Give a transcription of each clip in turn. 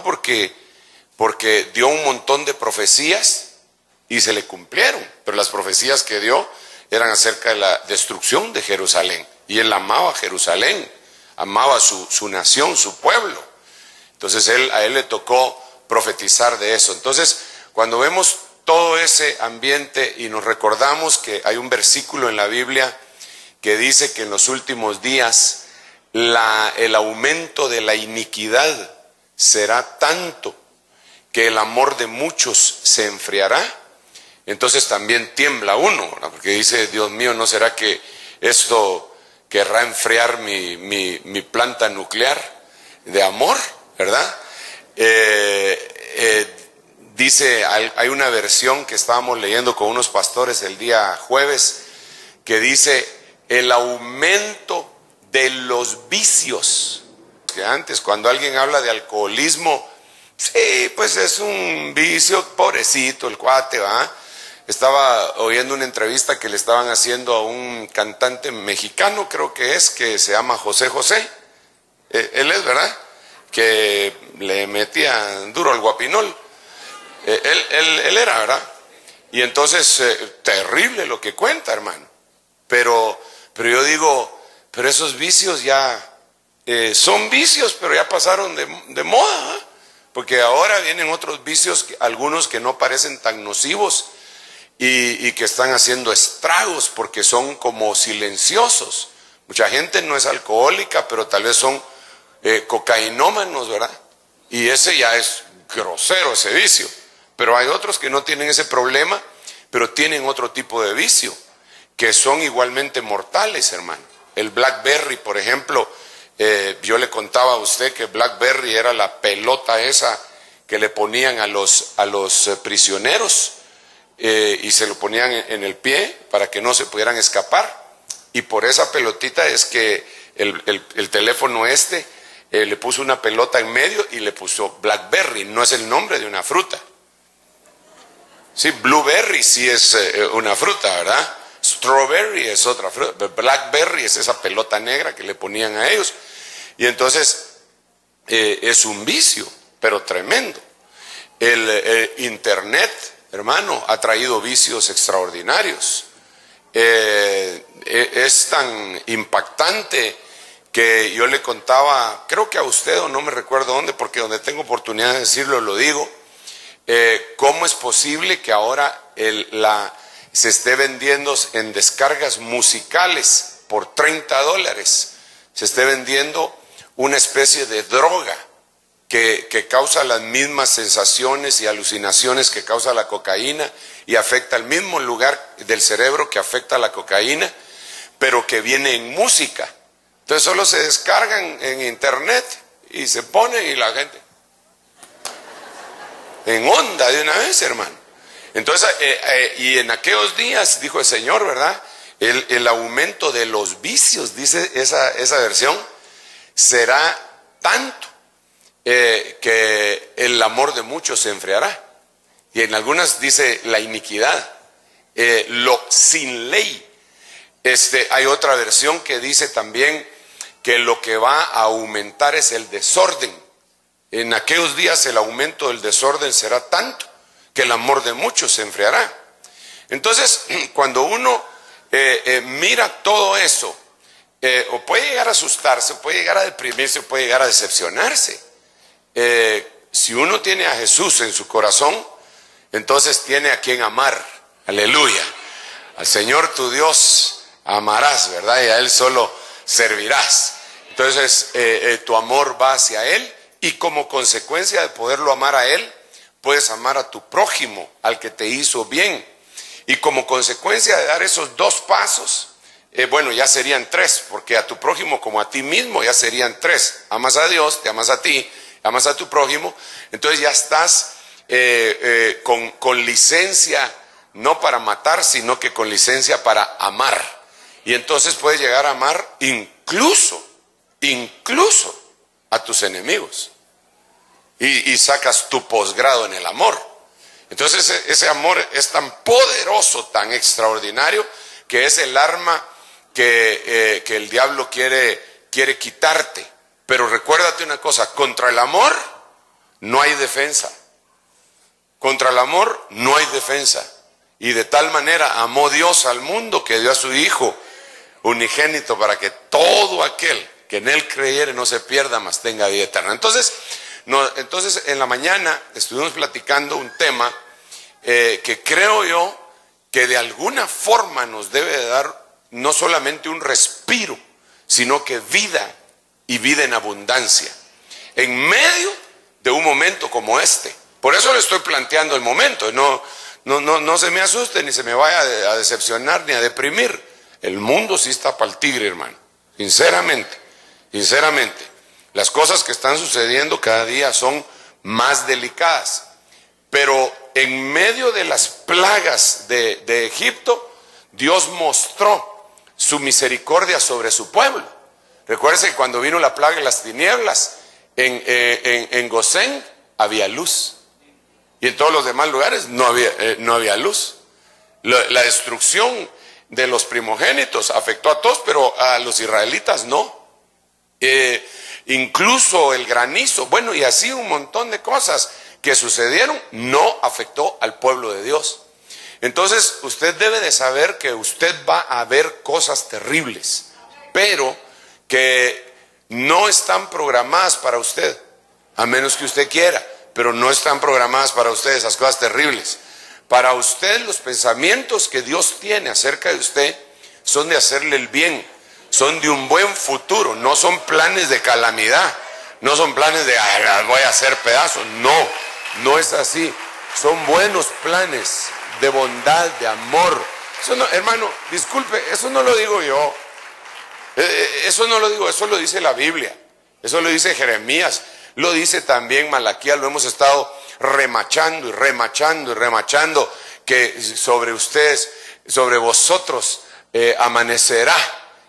enojado porque dio un montón de profecías y se le cumplieron, pero las profecías que dio eran acerca de la destrucción de Jerusalén, y él amaba Jerusalén, amaba su nación, su pueblo. Entonces a él le tocó profetizar de eso. Entonces, cuando vemos todo ese ambiente y nos recordamos que hay un versículo en la Biblia que dice que en los últimos días el aumento de la iniquidad será tanto que el amor de muchos se enfriará, entonces también tiembla uno, ¿verdad? Porque dice, Dios mío, ¿no será que esto querrá enfriar mi planta nuclear de amor, verdad? Dice, hay una versión que estábamos leyendo con unos pastores el día jueves, que dice, el aumento de los vicios. Que antes, cuando alguien habla de alcoholismo, sí, pues es un vicio, pobrecito el cuate, ¿va? Estaba oyendo una entrevista que le estaban haciendo a un cantante mexicano, creo que se llama José José. Él es, ¿verdad? Que le metía duro al guapinol. Él era, ¿verdad? Y entonces, terrible lo que cuenta, hermano. Pero yo digo, pero esos vicios ya son vicios, pero ya pasaron de moda, ¿eh? Porque ahora vienen otros vicios, algunos que no parecen tan nocivos y que están haciendo estragos porque son como silenciosos. Mucha gente no es alcohólica, pero tal vez son cocainómanos, ¿verdad? Y ese ya es grosero, ese vicio. Pero hay otros que no tienen ese problema, pero tienen otro tipo de vicio, que son igualmente mortales, hermano. El Blackberry, por ejemplo, yo le contaba a usted que Blackberry era la pelota esa que le ponían a los prisioneros, y se lo ponían en el pie para que no se pudieran escapar. Y por esa pelotita es que el teléfono le puso una pelota en medio y le puso Blackberry. No es el nombre de una fruta. Sí, blueberry sí es una fruta, ¿verdad? Strawberry es otra fruta. Blackberry es esa pelota negra que le ponían a ellos. Y entonces es un vicio, pero tremendo. El Internet, hermano, ha traído vicios extraordinarios. Es tan impactante que yo le contaba, creo que a usted, o no me recuerdo dónde, porque donde tengo oportunidad de decirlo lo digo, cómo es posible que ahora se esté vendiendo en descargas musicales por $30, se esté vendiendo una especie de droga que causa las mismas sensaciones y alucinaciones que causa la cocaína y afecta al mismo lugar del cerebro que afecta la cocaína, pero que viene en música. Entonces solo se descargan en internet y se pone y la gente en onda de una vez, hermano. Entonces, y en aquellos días, dijo el Señor, ¿verdad? El aumento de los vicios, dice esa versión, será tanto que el amor de muchos se enfriará. Y en algunas dice la iniquidad, lo sin ley. Hay otra versión que dice también que lo que va a aumentar es el desorden. En aquellos días el aumento del desorden será tanto que el amor de muchos se enfriará. Entonces, cuando uno mira todo eso, o puede llegar a asustarse, puede llegar a deprimirse, puede llegar a decepcionarse. Si uno tiene a Jesús en su corazón, entonces tiene a quien amar. Aleluya. Al Señor tu Dios amarás, ¿verdad? Y a Él solo servirás. Entonces, tu amor va hacia Él, y como consecuencia de poderlo amar a Él, puedes amar a tu prójimo, al que te hizo bien. Y como consecuencia de dar esos dos pasos, bueno, ya serían tres, porque a tu prójimo como a ti mismo ya serían tres. Amas a Dios, te amas a ti, amas a tu prójimo, entonces ya estás con licencia, no para matar, sino que con licencia para amar. Y entonces puedes llegar a amar incluso a tus enemigos. Y sacas tu posgrado en el amor. Entonces ese amor es tan poderoso, tan extraordinario, que es el arma que el diablo quiere quitarte. Pero recuérdate una cosa, contra el amor no hay defensa. Contra el amor no hay defensa. Y de tal manera amó Dios al mundo que dio a su Hijo unigénito para que todo aquel que en Él creyere no se pierda, mas tenga vida eterna. Entonces en la mañana estuvimos platicando un tema que creo yo que de alguna forma nos debe de dar no solamente un respiro, sino que vida y vida en abundancia, en medio de un momento como este. Por eso le estoy planteando el momento. No se me asuste, ni se me vaya a decepcionar, ni a deprimir. El mundo sí está para el tigre, hermano. Sinceramente. Las cosas que están sucediendo cada día son más delicadas. Pero en medio de las plagas de Egipto, Dios mostró su misericordia sobre su pueblo. Recuérdense que cuando vino la plaga de las tinieblas, en Gosén había luz. Y en todos los demás lugares no había luz. La destrucción de los primogénitos afectó a todos, pero a los israelitas no. Incluso el granizo, bueno, y así un montón de cosas que sucedieron, no afectó al pueblo de Dios. Entonces, usted debe de saber que usted va a ver cosas terribles, pero que no están programadas para usted, a menos que usted quiera, pero no están programadas para usted esas cosas terribles. Para usted los pensamientos que Dios tiene acerca de usted son de hacerle el bien, son de un buen futuro, no son planes de calamidad, no son planes de las voy a hacer pedazos, no es así, son buenos planes de bondad, de amor. Eso no, hermano, disculpe, eso no lo digo yo, eso no lo digo, eso lo dice la Biblia, eso lo dice Jeremías, lo dice también Malaquías, lo hemos estado remachando y remachando, que sobre ustedes, sobre vosotros amanecerá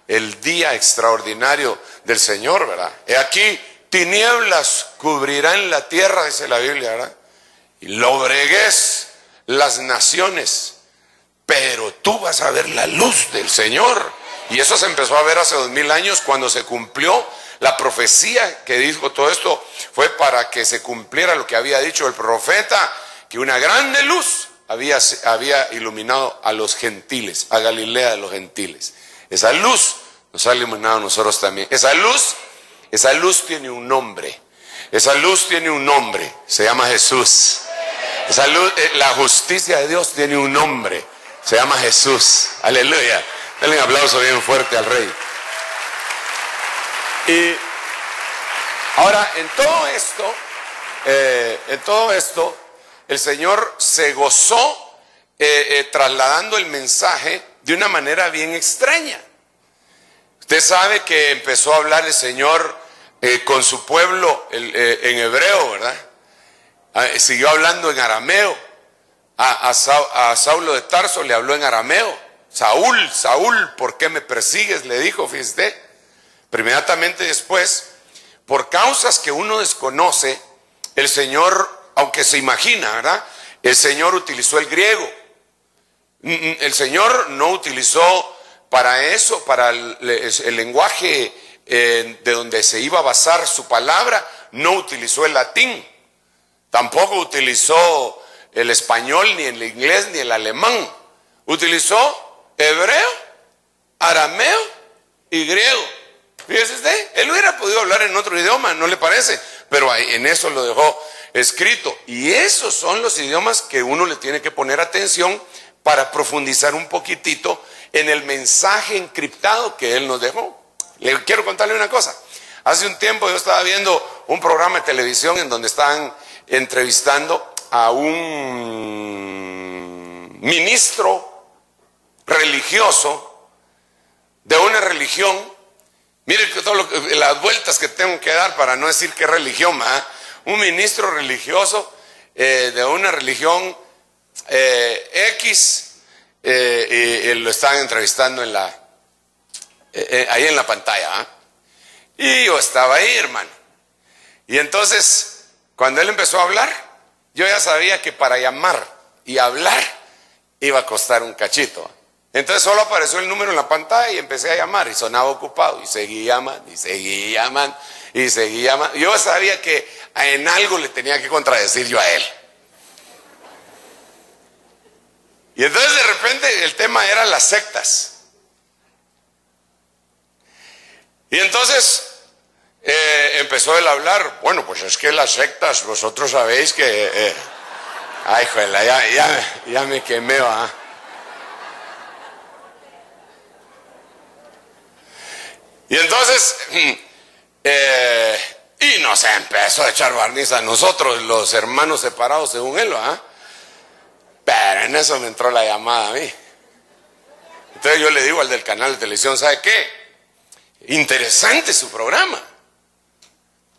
el día extraordinario del Señor, ¿verdad? He aquí, tinieblas cubrirán la tierra, dice la Biblia, ¿verdad? Y lobreguez las naciones, pero tú vas a ver la luz del Señor. Y eso se empezó a ver hace 2000 años cuando se cumplió la profecía que dijo todo esto. Fue para que se cumpliera lo que había dicho el profeta, que una grande luz había iluminado a los gentiles, a Galilea de los gentiles. Esa luz nos ha iluminado a nosotros también. Esa luz tiene un nombre. Esa luz tiene un nombre, se llama Jesús. Esa luz, la justicia de Dios tiene un nombre, se llama Jesús. Aleluya. Denle un aplauso bien fuerte al Rey. Y ahora, en todo esto, el Señor se gozó trasladando el mensaje de una manera bien extraña. Usted sabe que empezó a hablar el Señor con su pueblo en hebreo, ¿verdad? Siguió hablando en arameo. A Saulo de Tarso le habló en arameo. Saúl, ¿por qué me persigues?, le dijo, fíjate. Pero inmediatamente después, por causas que uno desconoce, el Señor, aunque se imagina, ¿verdad?, el Señor utilizó el griego. El Señor no utilizó para eso, para el lenguaje de donde se iba a basar su palabra, no utilizó el latín. Tampoco utilizó el español, ni el inglés, ni el alemán. Utilizó hebreo, arameo y griego. Fíjese usted, él hubiera podido hablar en otro idioma, ¿no le parece? Pero en eso lo dejó escrito. Y esos son los idiomas que uno le tiene que poner atención para profundizar un poquitito en el mensaje encriptado que él nos dejó. Le quiero contarle una cosa. Hace un tiempo yo estaba viendo un programa de televisión en donde estaban entrevistando a un ministro religioso de una religión. Mire las vueltas que tengo que dar para no decir qué religión, ¿verdad? Un ministro religioso de una religión X, y lo estaban entrevistando ahí en la pantalla, ¿eh? Y yo estaba ahí, hermano. Y entonces, cuando él empezó a hablar, yo ya sabía que para llamar y hablar iba a costar un cachito. Entonces solo apareció el número en la pantalla y empecé a llamar y sonaba ocupado y seguí llamando y seguí llamando y seguí llamando. Yo sabía que en algo le tenía que contradecir yo a él. Y entonces de repente el tema era las sectas. Y entonces empezó él a hablar. Bueno, pues es que las sectas, vosotros sabéis que... ay, juela, ya me quemé, ¿va? Y entonces, y nos empezó a echar barniz a nosotros, los hermanos separados según él, ¿va? Pero en eso me entró la llamada a mí. Entonces yo le digo al del canal de televisión, ¿sabe qué? Interesante su programa,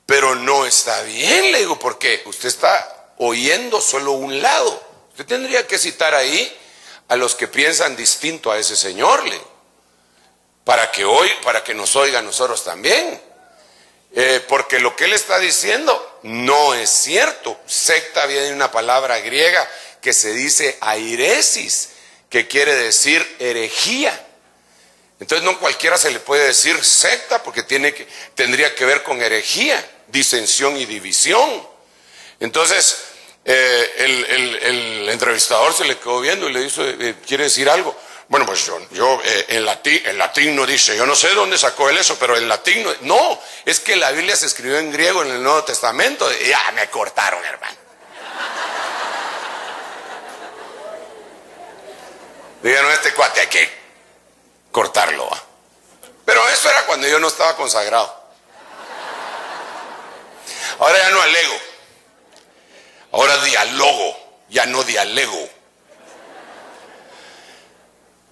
pero no está bien, le digo, porque usted está oyendo solo un lado. Usted tendría que citar ahí a los que piensan distinto a ese señor, le digo, para que nos oiga a nosotros también. Porque lo que él está diciendo no es cierto. Secta viene de una palabra griega que se dice airesis, que quiere decir herejía. Entonces no cualquiera se le puede decir secta porque tendría que ver con herejía, disensión y división. Entonces el entrevistador se le quedó viendo y le dice, ¿quiere decir algo? Bueno, pues yo en latín no dice, yo no sé dónde sacó él eso, pero en latín no, es que la Biblia se escribió en griego en el Nuevo Testamento. Y ya me cortaron, hermano. Dijeron, este cuate hay que cortarlo, ¿va? Pero eso era cuando yo no estaba consagrado. Ahora ya no alego, ahora dialogo, ya no dialego.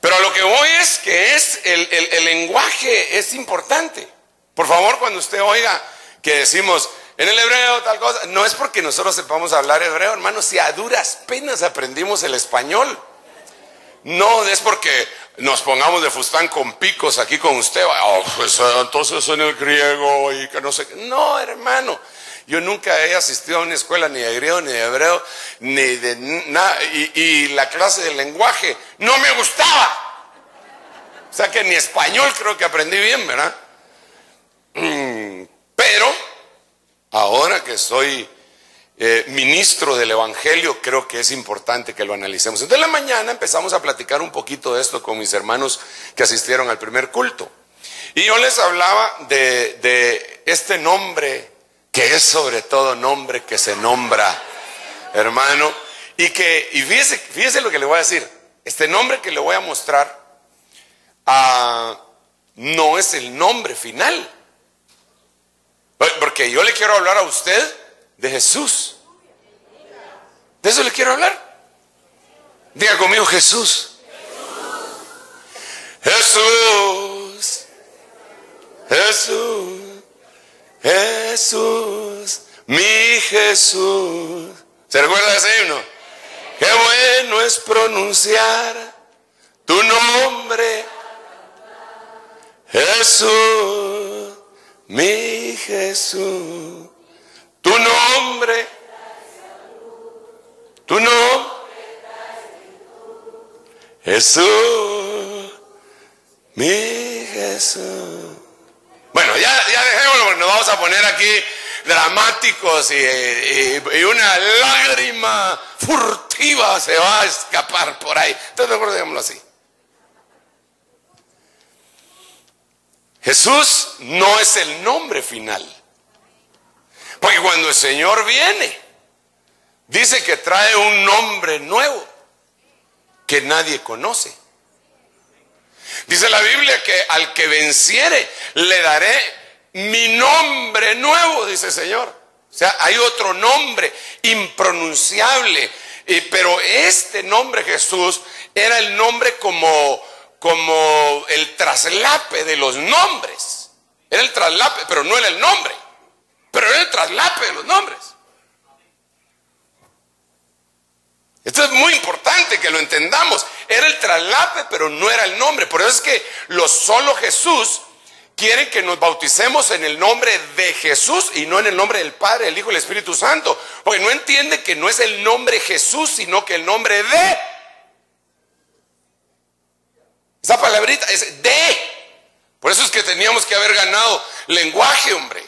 Pero a lo que voy es que el lenguaje es importante. Por favor, cuando usted oiga que decimos en el hebreo tal cosa, no es porque nosotros sepamos hablar hebreo, hermano, si a duras penas aprendimos el español. No es porque nos pongamos de fustán con picos aquí con usted. Oh, pues entonces en el griego y que no sé qué. No, hermano. Yo nunca he asistido a una escuela ni de griego, ni de hebreo, ni de nada. Y la clase de lenguaje no me gustaba. O sea que ni español creo que aprendí bien, ¿verdad? Pero ahora que soy ministro del Evangelio, creo que es importante que lo analicemos. Entonces en la mañana empezamos a platicar un poquito de esto con mis hermanos que asistieron al primer culto. Y yo les hablaba de este nombre, que es sobre todo nombre que se nombra, hermano, y fíjese lo que le voy a decir. Este nombre que le voy a mostrar no es el nombre final, porque yo le quiero hablar a usted de Jesús. De eso le quiero hablar. Diga conmigo, Jesús. Jesús. Jesús. Jesús, mi Jesús. ¿Se recuerda de ese himno? Qué bueno es pronunciar tu nombre, Jesús, mi Jesús. Tu nombre, Jesús, mi Jesús. Bueno, ya dejémoslo porque nos vamos a poner aquí dramáticos y una lágrima furtiva se va a escapar por ahí. Entonces mejor dejémoslo así. Jesús no es el nombre final. Porque cuando el Señor viene, dice que trae un nombre nuevo que nadie conoce. Dice la Biblia que al que venciere le daré mi nombre nuevo, dice el Señor. O sea, hay otro nombre impronunciable, pero este nombre Jesús era el nombre como el traslape de los nombres. Era el traslape, pero no era el nombre. Pero era el traslape de los nombres. Esto es muy importante que lo entendamos. Era el traslape, pero no era el nombre. Por eso es que solo Jesús quiere que nos bauticemos en el nombre de Jesús y no en el nombre del Padre, el Hijo y el Espíritu Santo. Porque no entiende que no es el nombre Jesús, sino que el nombre de. Esa palabrita es de. Por eso es que teníamos que haber ganado lenguaje, hombre.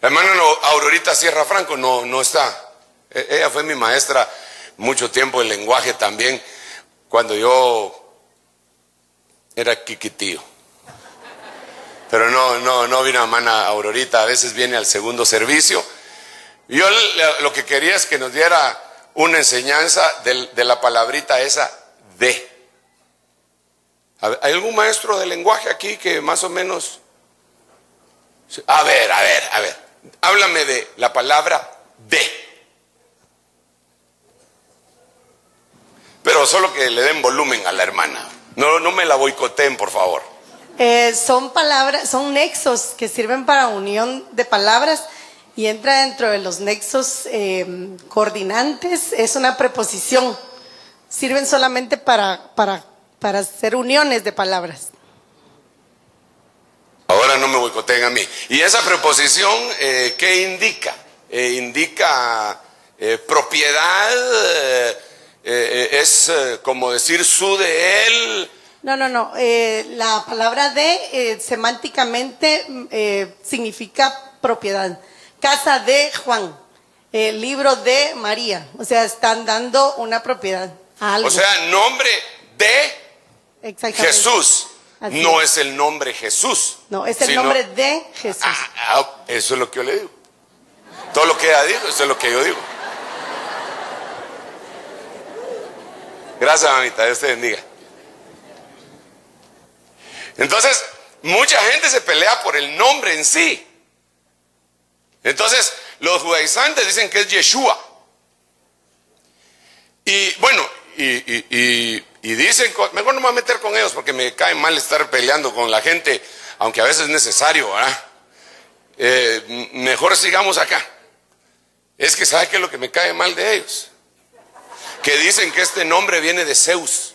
La hermana Aurorita Sierra Franco no está. Ella fue mi maestra mucho tiempo en lenguaje también, cuando yo era quiquitío. Pero no vino hermana Aurorita, a veces viene al segundo servicio. Yo lo que quería es que nos diera una enseñanza de la palabrita esa de. ¿Hay algún maestro de lenguaje aquí que más o menos? A ver. Háblame de la palabra de. Pero solo que le den volumen a la hermana. No me la boicoteen, por favor. Son palabras, son nexos que sirven para unión de palabras y entra dentro de los nexos coordinantes. Es una preposición. Sirven solamente para hacer uniones de palabras. Ahora no me boicoteen a mí. ¿Y esa preposición qué indica? Indica propiedad, es como decir su de él. No. La palabra de semánticamente significa propiedad. Casa de Juan, libro de María. O sea, están dando una propiedad a algo. O sea, nombre de Jesús. Así no es el nombre Jesús. No, es el nombre de Jesús. Eso es lo que yo le digo. Todo lo que ella dijo, eso es lo que yo digo. Gracias, mamita, Dios te bendiga. Entonces, mucha gente se pelea por el nombre en sí. Entonces, los judaizantes dicen que es Yeshua. Y bueno, y dicen, mejor no me voy a meter con ellos porque me cae mal estar peleando con la gente, aunque a veces es necesario, ¿verdad? Mejor sigamos acá. Es que ¿sabe qué es lo que me cae mal de ellos? Que dicen que este nombre viene de Zeus.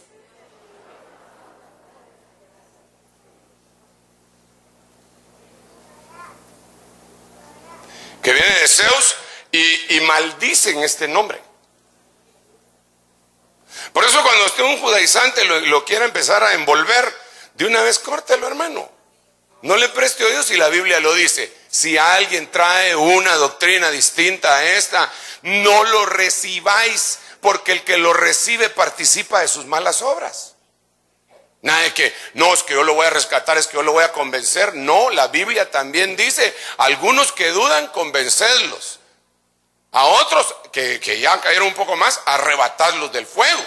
Que viene de Zeus y maldicen este nombre. Por eso cuando usted un judaizante lo quiera empezar a envolver, de una vez córtelo, hermano. No le preste oído si la Biblia lo dice. Si alguien trae una doctrina distinta a esta, no lo recibáis, porque el que lo recibe participa de sus malas obras. Nada de que, no, es que yo lo voy a rescatar, es que yo lo voy a convencer. No, la Biblia también dice, algunos que dudan, convencedlos. A otros que ya cayeron un poco más, arrebatadlos del fuego.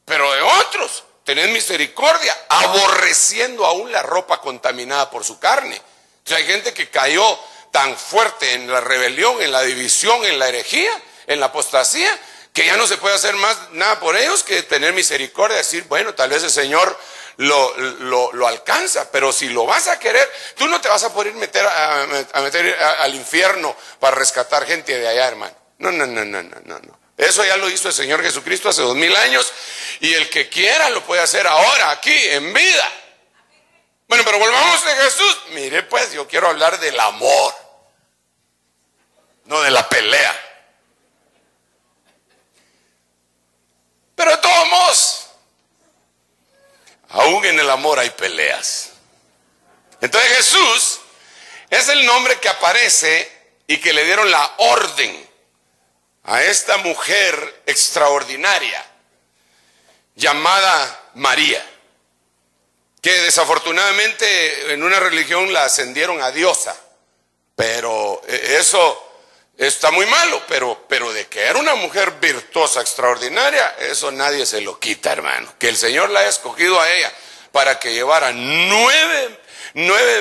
Pero de otros, tened misericordia, aborreciendo aún la ropa contaminada por su carne. Entonces hay gente que cayó tan fuerte en la rebelión, en la división, en la herejía, en la apostasía, que ya no se puede hacer más nada por ellos que tener misericordia, decir, bueno, tal vez el Señor lo alcanza, pero si lo vas a querer, tú no te vas a poder meter al infierno para rescatar gente de allá, hermano. No. Eso ya lo hizo el Señor Jesucristo hace 2000 años y el que quiera lo puede hacer ahora, aquí, en vida. Bueno, pero volvamos a Jesús. Mire, pues, yo quiero hablar del amor, no de la pelea. Pero de todos modos, aún en el amor hay peleas. Entonces Jesús es el nombre que aparece y que le dieron la orden a esta mujer extraordinaria llamada María, que desafortunadamente en una religión la ascendieron a diosa, pero eso está muy malo, pero de que era una mujer virtuosa, extraordinaria, eso nadie se lo quita, hermano. Que el Señor la haya escogido a ella para que llevara nueve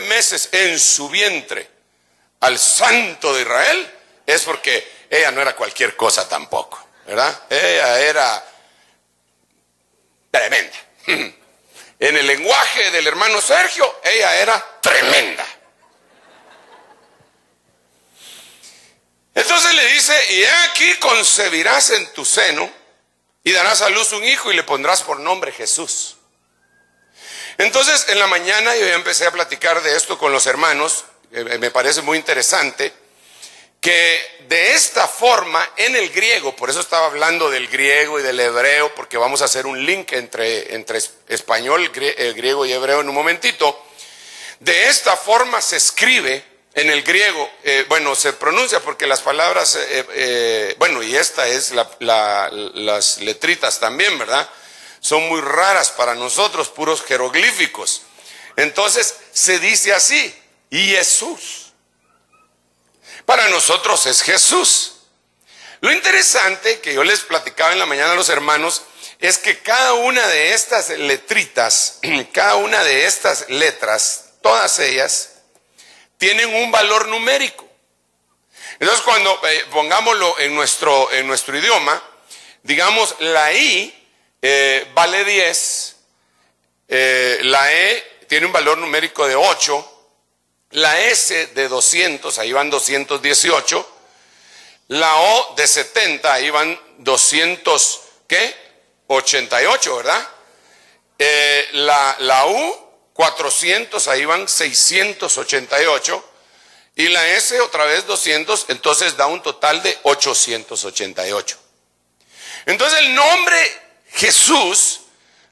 meses en su vientre al Santo de Israel, es porque ella no era cualquier cosa tampoco, ¿verdad? Ella era tremenda. En el lenguaje del hermano Sergio, ella era tremenda. Entonces le dice, y he aquí concebirás en tu seno y darás a luz un hijo y le pondrás por nombre Jesús. Entonces en la mañana yo ya empecé a platicar de esto con los hermanos, me parece muy interesante, que de esta forma en el griego, por eso estaba hablando del griego y del hebreo, porque vamos a hacer un link entre español, griego y hebreo en un momentito. De esta forma se escribe en el griego, se pronuncia porque las palabras, y esta es las letritas también, ¿verdad? Son muy raras para nosotros, puros jeroglíficos. Entonces se dice así, Jesús. Para nosotros es Jesús. Lo interesante que yo les platicaba en la mañana a los hermanos es que cada una de estas letritas, cada una de estas letras, todas ellas, tienen un valor numérico. Entonces cuando pongámoslo en nuestro idioma, digamos la I vale 10, la E tiene un valor numérico de 8, la S de 200, ahí van 218, la O de 70, ahí van 288, ¿verdad? La U 400, ahí van 688, y la S otra vez 200, entonces da un total de 888. Entonces el nombre Jesús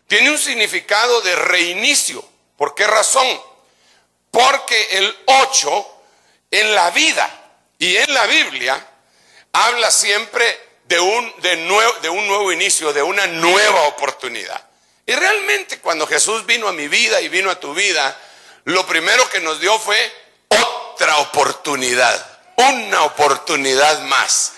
tiene un significado de reinicio. ¿Por qué razón? Porque el 8 en la vida y en la Biblia habla siempre de un nuevo inicio, de una nueva oportunidad. Y realmente cuando Jesús vino a mi vida y vino a tu vida, lo primero que nos dio fue otra oportunidad, una oportunidad más.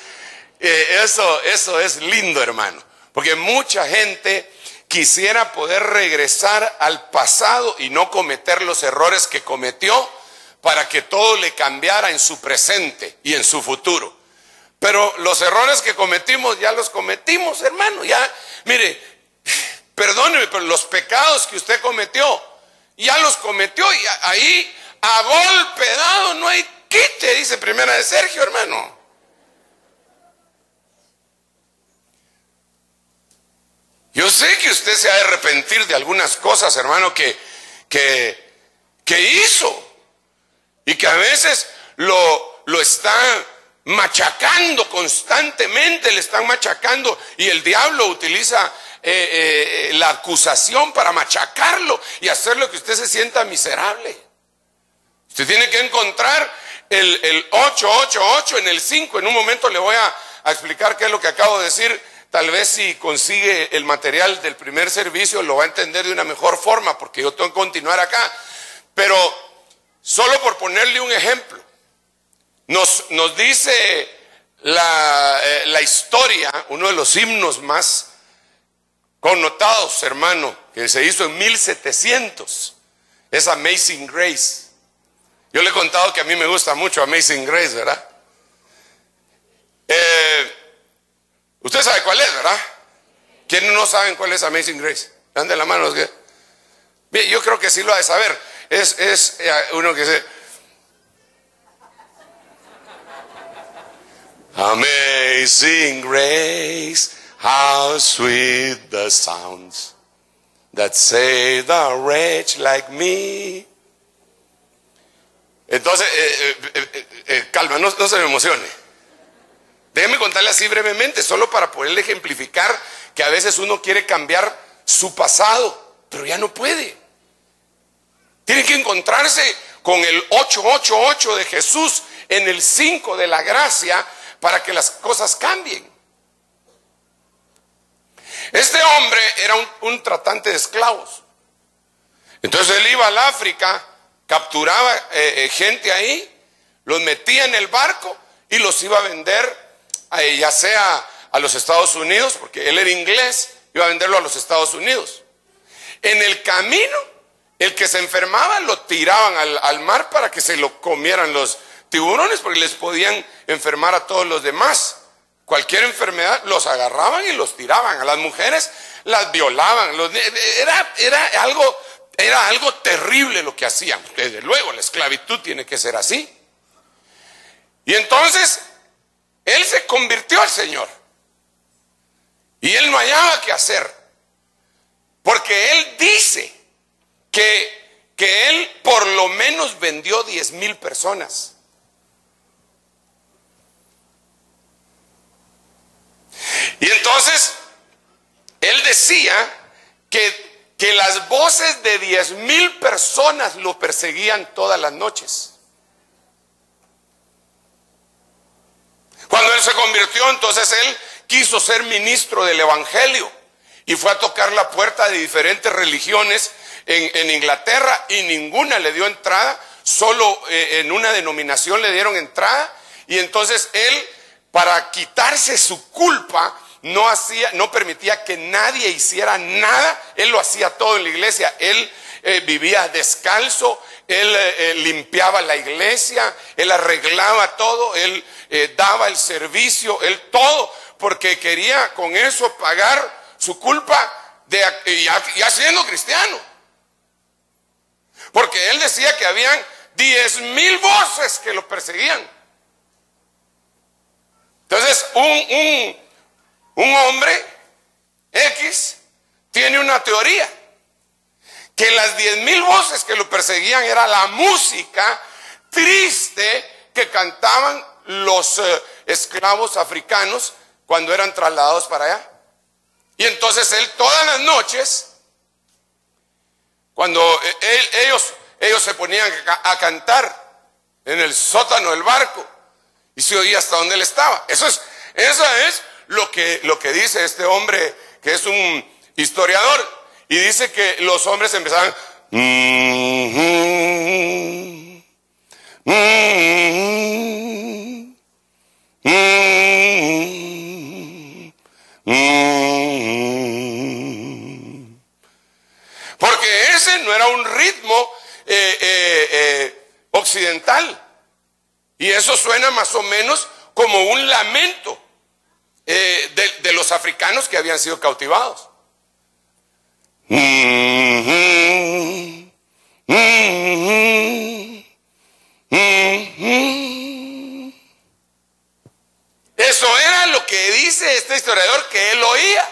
Eso es lindo, hermano, porque mucha gente quisiera poder regresar al pasado y no cometer los errores que cometió para que todo le cambiara en su presente y en su futuro. Pero los errores que cometimos ya los cometimos, hermano. Ya, mire, perdóneme, pero los pecados que usted cometió, ya los cometió y ahí a golpe dado no hay quite, dice Primera de Sergio, hermano. Yo sé que usted se ha de arrepentir de algunas cosas, hermano, que hizo y que a veces lo está machacando constantemente, le están machacando y el diablo utiliza la acusación para machacarlo y hacerlo que usted se sienta miserable. Usted tiene que encontrar el 888 en el 5. En un momento le voy a explicar qué es lo que acabo de decir. Tal vez si consigue el material del primer servicio lo va a entender de una mejor forma, porque yo tengo que continuar acá. Pero solo por ponerle un ejemplo, nos dice la historia, uno de los himnos más connotados, hermano, que se hizo en 1700, es Amazing Grace. Yo le he contado que a mí me gusta mucho Amazing Grace, ¿verdad? Usted sabe cuál es, ¿verdad? ¿Quiénes no saben cuál es Amazing Grace? Dan de la mano los que... Bien, yo creo que sí lo ha de saber. Es uno que dice... Amazing Grace, how sweet the sounds that saved a wretch like me. Entonces, calma, no se me emocione. Déjeme contarle así brevemente, solo para poderle ejemplificar que a veces uno quiere cambiar su pasado, pero ya no puede. Tiene que encontrarse con el 888 de Jesús en el 5 de la gracia para que las cosas cambien. Este hombre era un tratante de esclavos. Entonces él iba al África, capturaba gente ahí, los metía en el barco y los iba a vender ya sea a los Estados Unidos, porque él era inglés, iba a venderlo a los Estados Unidos. En el camino, el que se enfermaba lo tiraban al mar para que se lo comieran los tiburones, porque les podían enfermar a todos los demás. Cualquier enfermedad los agarraban y los tiraban. A las mujeres las violaban. Era algo terrible lo que hacían. Desde luego, la esclavitud tiene que ser así. Y entonces él se convirtió al Señor y él no hallaba qué hacer, porque él dice que él por lo menos vendió 10,000 personas. Y entonces, él decía que las voces de 10,000 personas lo perseguían todas las noches. Cuando él se convirtió, entonces él quiso ser ministro del evangelio y fue a tocar la puerta de diferentes religiones en Inglaterra, y ninguna le dio entrada, solo en una denominación le dieron entrada. Y entonces él, para quitarse su culpa, no permitía que nadie hiciera nada. Él lo hacía todo en la iglesia. Él vivía descalzo, él limpiaba la iglesia, él arreglaba todo, él daba el servicio, él todo, porque quería con eso pagar su culpa ya siendo cristiano. Porque él decía que habían 10,000 voces que lo perseguían. Entonces un hombre X tiene una teoría, que las 10,000 voces que lo perseguían era la música triste que cantaban los esclavos africanos cuando eran trasladados para allá. Y entonces él todas las noches, cuando ellos se ponían a cantar en el sótano del barco, y se oía hasta donde él estaba. Eso es lo que dice este hombre, que es un historiador, y dice que los hombres empezaban porque ese no era un ritmo occidental, y eso suena más o menos como un lamento de los africanos que habían sido cautivados. Eso era lo que dice este historiador que él oía.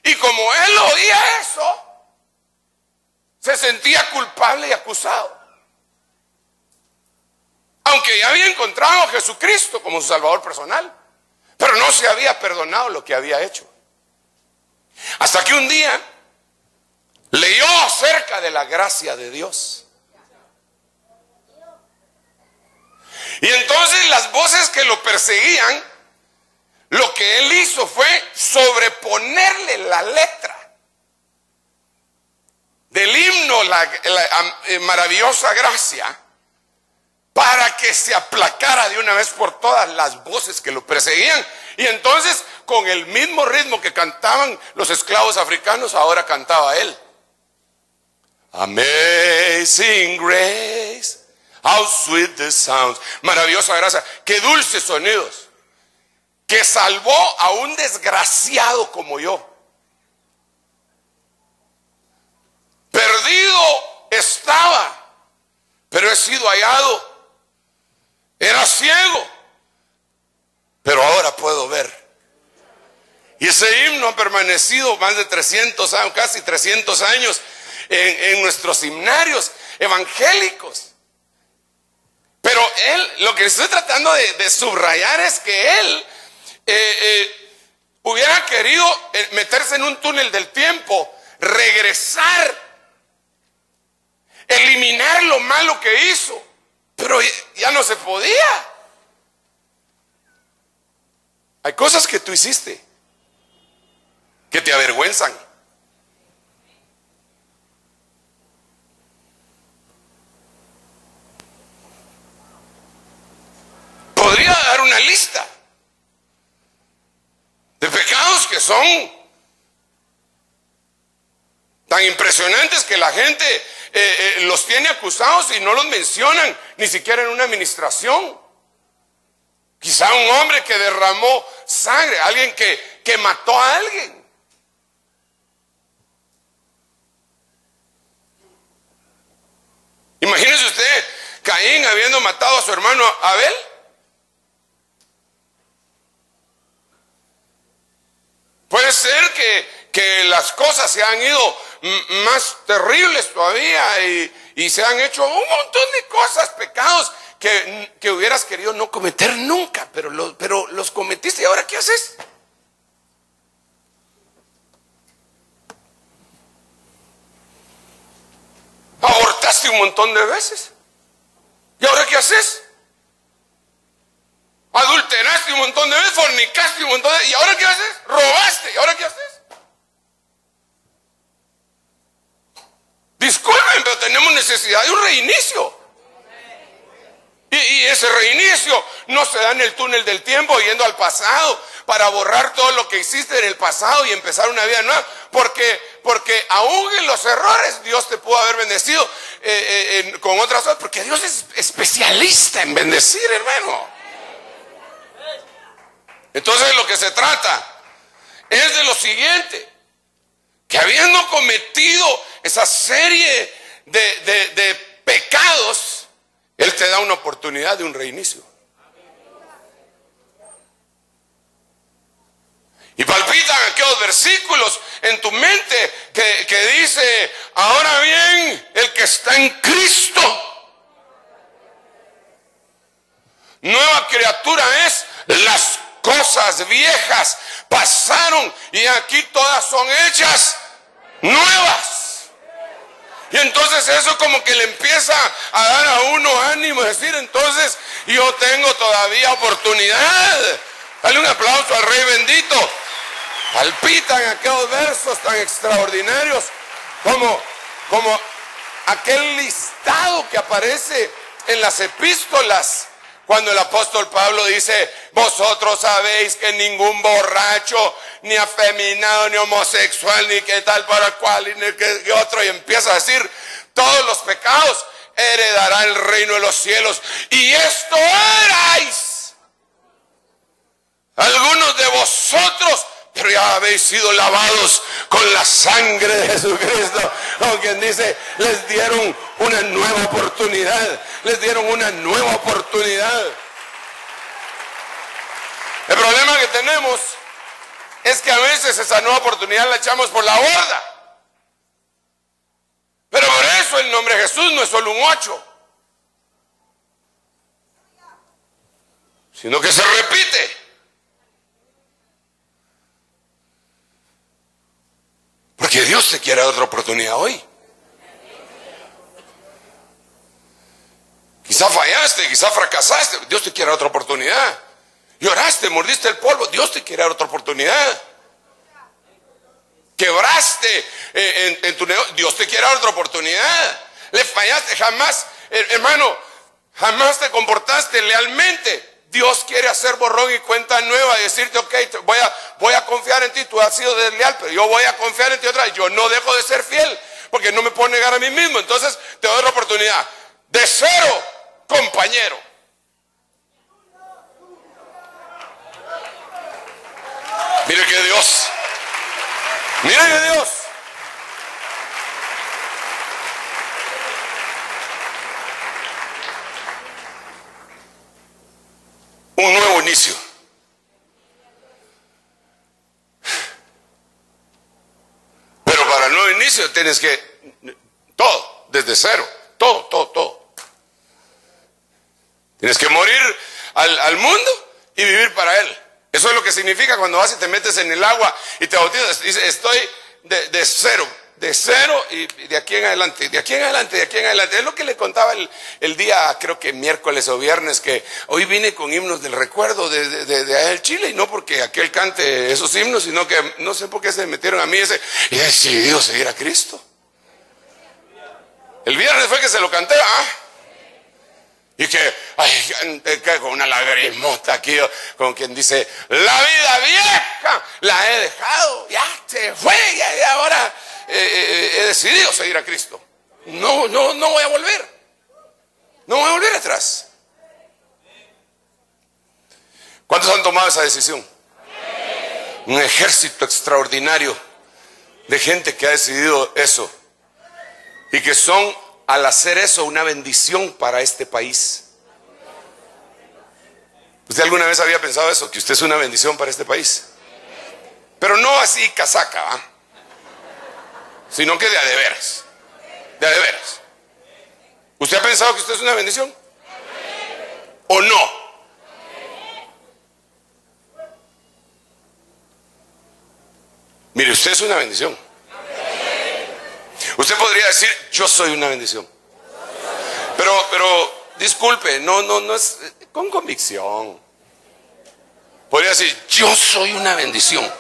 Y como él oía eso, se sentía culpable y acusado. Aunque ya había encontrado a Jesucristo como su Salvador personal, pero no se había perdonado lo que había hecho. Hasta que un día leyó acerca de la gracia de Dios. Y entonces las voces que lo perseguían, lo que él hizo fue sobreponerle la letra del himno, la maravillosa gracia, para que se aplacara de una vez por todas las voces que lo perseguían. Y entonces, con el mismo ritmo que cantaban los esclavos africanos, ahora cantaba él. Amazing grace, how sweet the sounds. Maravillosa gracia, qué dulces sonidos, que salvó a un desgraciado como yo. Perdido estaba, pero he sido hallado. Era ciego, pero ahora puedo ver. Y ese himno ha permanecido más de 300 años, casi 300 años en nuestros himnarios evangélicos. Pero él, lo que estoy tratando de subrayar es que él hubiera querido meterse en un túnel del tiempo, regresar, eliminar lo malo que hizo. Pero ya no se podía. Hay cosas que tú hiciste que te avergüenzan. Podría dar una lista de pecados que son tan impresionantes que la gente los tiene acusados y no los mencionan ni siquiera en una administración. Quizá un hombre que derramó sangre, alguien que mató a alguien. Imagínese usted Caín habiendo matado a su hermano Abel. Puede ser que las cosas se han ido más terribles todavía y se han hecho un montón de cosas, pecados que hubieras querido no cometer nunca, pero los cometiste. ¿Y ahora qué haces? Fornicaste un montón de veces. ¿Y ahora qué haces? Adulteraste un montón de veces, fornicaste un montón de veces. ¿Y ahora qué haces? Robaste. ¿Y ahora qué haces? Disculpen, pero tenemos necesidad de un reinicio. Y ese reinicio no se da en el túnel del tiempo yendo al pasado para borrar todo lo que hiciste en el pasado y empezar una vida nueva. Porque aún en los errores Dios te pudo haber bendecido con otras cosas. Porque Dios es especialista en bendecir, hermano. Entonces lo que se trata es de lo siguiente: que habiendo cometido esa serie de pecados, Él te da una oportunidad de un reinicio. Y palpitan aquellos versículos en tu mente que dice: ahora bien, el que está en Cristo, nueva criatura es. Las cosas viejas pasaron y aquí todas son hechas nuevas. Y entonces eso como que le empieza a dar a uno ánimo, es decir, entonces yo tengo todavía oportunidad. Dale un aplauso al Rey bendito. Palpitan aquellos versos tan extraordinarios como aquel listado que aparece en las epístolas. Cuando el apóstol Pablo dice: vosotros sabéis que ningún borracho, ni afeminado, ni homosexual, ni que tal para cual, ni que otro, y empieza a decir todos los pecados, heredará el reino de los cielos. Y esto erais algunos de vosotros, pero ya habéis sido lavados con la sangre de Jesucristo. Como quien dice, les dieron una nueva oportunidad. Les dieron una nueva oportunidad. El problema que tenemos es que a veces esa nueva oportunidad la echamos por la borda. Pero por eso el nombre de Jesús no es solo un 8, sino que se repite. Porque Dios te quiere dar otra oportunidad hoy. Quizá fallaste, quizá fracasaste. Dios te quiere dar otra oportunidad. Lloraste, mordiste el polvo. Dios te quiere dar otra oportunidad. Quebraste en tu negocio. Dios te quiere dar otra oportunidad. Le fallaste, jamás, hermano, jamás te comportaste lealmente. Dios quiere hacer borrón y cuenta nueva y decirte: ok, voy a confiar en ti, tú has sido desleal, pero yo voy a confiar en ti otra vez. Yo no dejo de ser fiel, porque no me puedo negar a mí mismo. Entonces te doy otra oportunidad. De cero, compañero. Mire que Dios, mire que Dios. Un nuevo inicio. Pero para el nuevo inicio tienes que todo, desde cero, todo. Tienes que morir al mundo y vivir para Él. Eso es lo que significa cuando vas y te metes en el agua y te bautizas. Dices: estoy de cero y de aquí en adelante, de aquí en adelante. Es lo que le contaba el día, creo que miércoles o viernes, que hoy vine con himnos del recuerdo de allá del Chile, y no porque aquel cante esos himnos, sino que no sé por qué se metieron a mí y he decidido seguir a Cristo. El viernes fue que se lo canté, y que con una lagrimota aquí, con quien dice: la vida vieja la he dejado, ya se fue, y ahora he decidido seguir a Cristo. No voy a volver. No voy a volver atrás. ¿Cuántos han tomado esa decisión? Un ejército extraordinario de gente que ha decidido eso, y que son, al hacer eso, una bendición para este país. ¿Usted alguna vez había pensado eso? Que usted es una bendición para este país. Pero no así casaca, ¿va? Sino que de a de veras. De a de veras. ¿Usted ha pensado que usted es una bendición? ¿O no? Mire, usted es una bendición. Usted podría decir: yo soy una bendición. Pero, disculpe, no es con convicción. Podría decir, yo soy una bendición.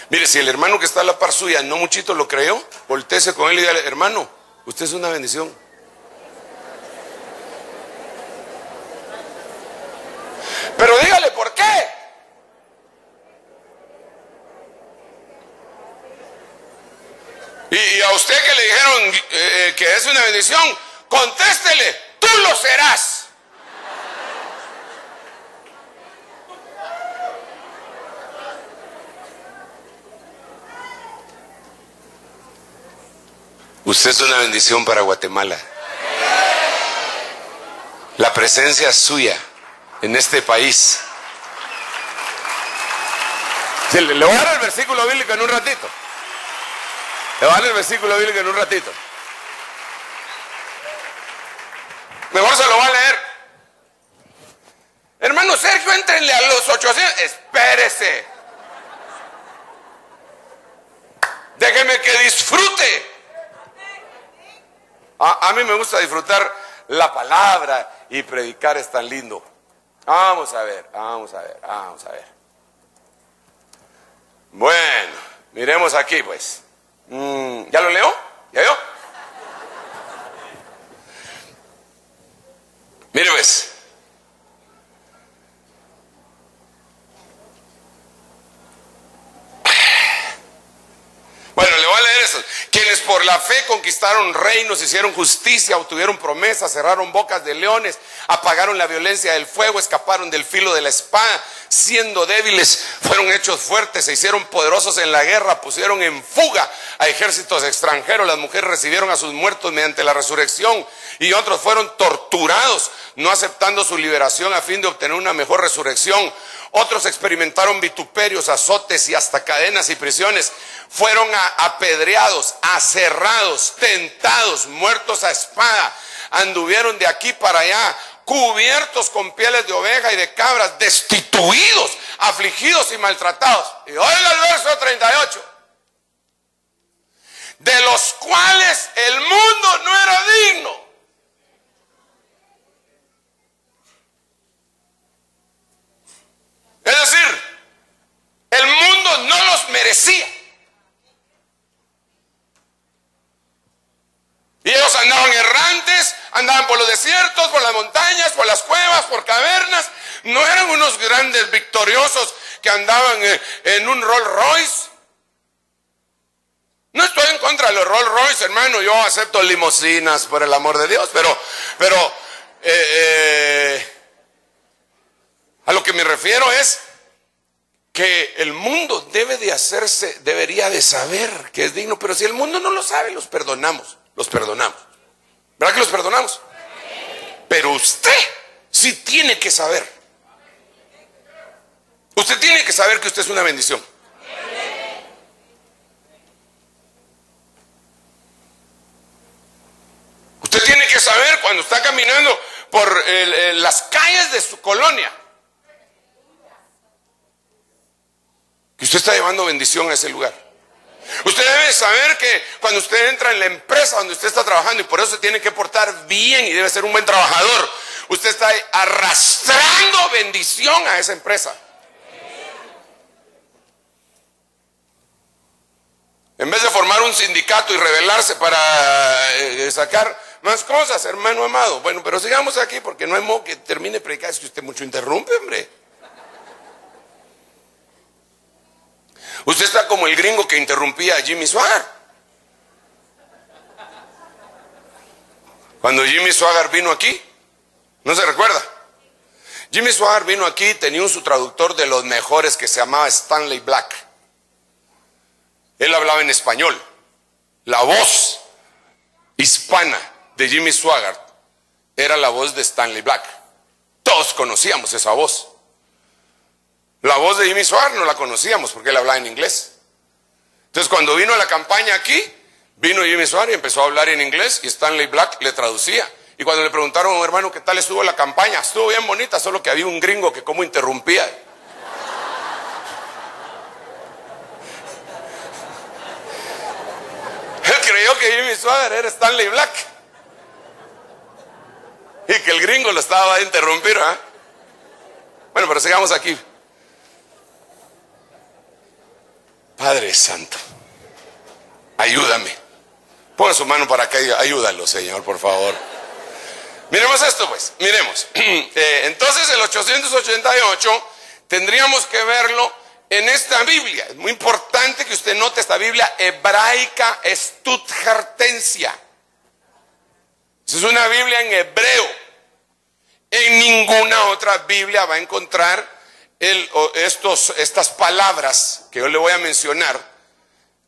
Mire, si el hermano que está a la par suya no muchito lo creyó, voltéese con él y dígale, hermano, usted es una bendición. Pero dígale, ¿por qué? Y a usted que le dijeron que es una bendición, contéstele, tú lo serás. Usted es una bendición para Guatemala. La presencia suya en este país. Sí, le voy a dar el versículo bíblico en un ratito. Le voy a dar el versículo bíblico en un ratito. Mejor se lo voy a leer. Hermano Sergio, éntrenle a los 800. Espérese. Déjeme que disfrute. A mí me gusta disfrutar la palabra y predicar es tan lindo. Vamos a ver. Bueno, miremos aquí pues. ¿Ya lo leo? ¿Ya vio? Mire pues. Bueno, le voy a leer eso. Quienes por la fe conquistaron reinos, hicieron justicia, obtuvieron promesas, cerraron bocas de leones, apagaron la violencia del fuego, escaparon del filo de la espada, siendo débiles, fueron hechos fuertes, se hicieron poderosos en la guerra, pusieron en fuga a ejércitos extranjeros, las mujeres recibieron a sus muertos mediante la resurrección y otros fueron torturados, no aceptando su liberación a fin de obtener una mejor resurrección. Otros experimentaron vituperios, azotes y hasta cadenas y prisiones. Fueron apedreados, aserrados, tentados, muertos a espada. Anduvieron de aquí para allá, cubiertos con pieles de oveja y de cabras, destituidos, afligidos y maltratados. Y oiga el verso 38. De los cuales el mundo no era digno. Es decir, el mundo no los merecía. Y ellos andaban errantes, andaban por los desiertos, por las montañas, por las cuevas, por cavernas. No eran unos grandes victoriosos que andaban en un Rolls Royce. No estoy en contra de los Rolls Royce, hermano. Yo acepto limusinas, por el amor de Dios. Pero a lo que me refiero es que el mundo debería de saber que es digno. Pero si el mundo no lo sabe, los perdonamos. ¿Verdad que los perdonamos? Pero usted sí tiene que saber. Usted tiene que saber que usted es una bendición. Usted tiene que saber cuando está caminando por las calles de su colonia que usted está llevando bendición a ese lugar. Usted debe saber que cuando usted entra en la empresa donde usted está trabajando, y por eso se tiene que portar bien y debe ser un buen trabajador, usted está arrastrando bendición a esa empresa. En vez de formar un sindicato y rebelarse para sacar más cosas, hermano amado. Bueno, pero sigamos aquí porque no hay modo que termine predicar. Es que usted mucho interrumpe, hombre. Usted está como el gringo que interrumpía a Jimmy Swaggart. Cuando Jimmy Swaggart vino aquí, ¿no se recuerda? Jimmy Swaggart vino aquí, tenía su traductor de los mejores que se llamaba Stanley Black. Él hablaba en español. La voz hispana de Jimmy Swaggart era la voz de Stanley Black. Todos conocíamos esa voz. La voz de Jimmy Swaggart no la conocíamos porque él hablaba en inglés. Entonces cuando vino a la campaña aquí, vino Jimmy Swaggart y empezó a hablar en inglés y Stanley Black le traducía. Y cuando le preguntaron, hermano, ¿qué tal estuvo la campaña? Estuvo bien bonita, solo que había un gringo que como interrumpía. Él creyó que que Jimmy Swagger era Stanley Black. Y que el gringo lo estaba a interrumpir, ¿eh? Bueno, pero sigamos aquí. Padre Santo, ayúdame. Ponga su mano para acá y ayúdalo, Señor, por favor. Miremos esto, pues. Miremos. Entonces, el 888 tendríamos que verlo en esta Biblia. Es muy importante que usted note esta Biblia hebraica Stuttgartensia. Es una Biblia en hebreo. En ninguna otra Biblia va a encontrar estas palabras que yo le voy a mencionar,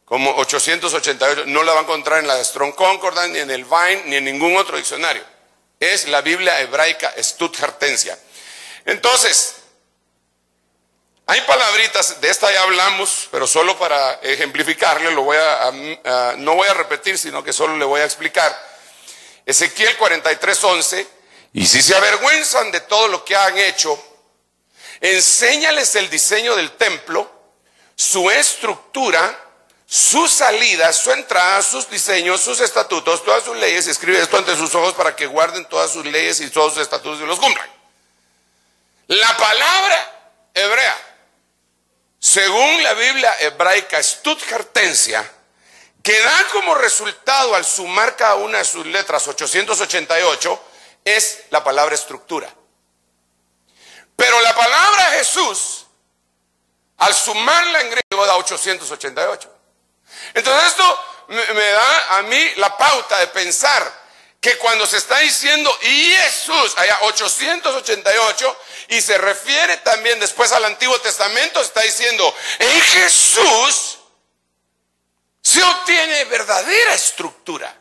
como 888, no la va a encontrar en la Strong Concordance, ni en el Vine, ni en ningún otro diccionario. Es la Biblia hebraica Stuttgartensia. Entonces, hay palabritas, de esta ya hablamos, pero solo para ejemplificarle, no voy a repetir, sino que solo le voy a explicar. Ezequiel 43:11, y si se avergüenzan de todo lo que han hecho, enséñales el diseño del templo, su estructura, su salida, su entrada, sus diseños, sus estatutos, todas sus leyes. Escribe esto ante sus ojos para que guarden todas sus leyes y todos sus estatutos y los cumplan. La palabra hebrea, según la Biblia hebraica Stuttgartensia, que da como resultado al sumar cada una de sus letras 888, es la palabra estructura. Pero la palabra Jesús, al sumarla en griego, da 888. Entonces esto me da a mí la pauta de pensar que cuando se está diciendo y Jesús, allá 888, y se refiere también después al Antiguo Testamento, está diciendo en Jesús se obtiene verdadera estructura.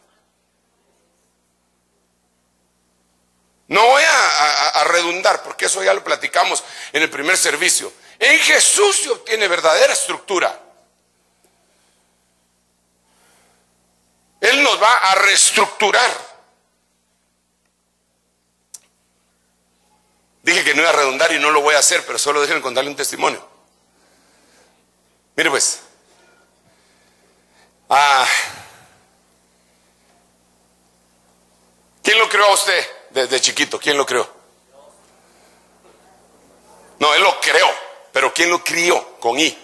No voy a redundar, porque eso ya lo platicamos en el primer servicio. En Jesús se obtiene verdadera estructura. Él nos va a reestructurar. Dije que no iba a redundar y no lo voy a hacer, pero solo déjenme contarle un testimonio. Mire pues. ¿Quién lo creó a usted desde chiquito? ¿Quién lo creó? No, él lo creó, pero ¿quién lo crió? Con I.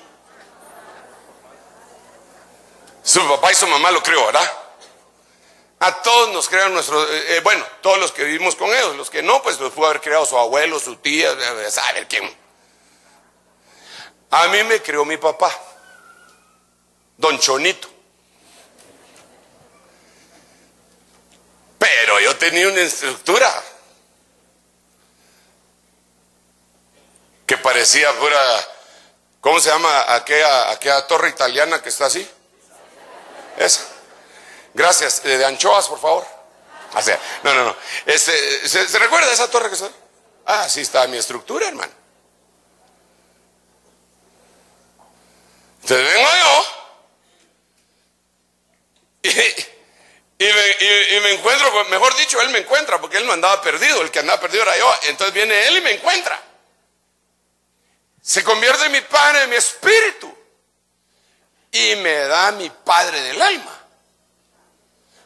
Su papá y su mamá lo creó, ¿verdad? A todos nos crean nuestros, bueno, todos los que vivimos con ellos, los que no, pues los pudo haber creado su abuelo, su tía, saber quién. A mí me creó mi papá, Don Chonito. Pero yo tenía una estructura que parecía pura, ¿cómo se llama aquella torre italiana que está así? Esa. Gracias. De anchoas, por favor. O sea, no. ¿Se recuerda esa torre que está? Así está mi estructura, hermano. Entonces vengo yo y me encuentro, mejor dicho, él me encuentra, porque él no andaba perdido, el que andaba perdido era yo. Entonces viene él y me encuentra. Se convierte en mi padre, en mi espíritu, y me da mi padre del alma.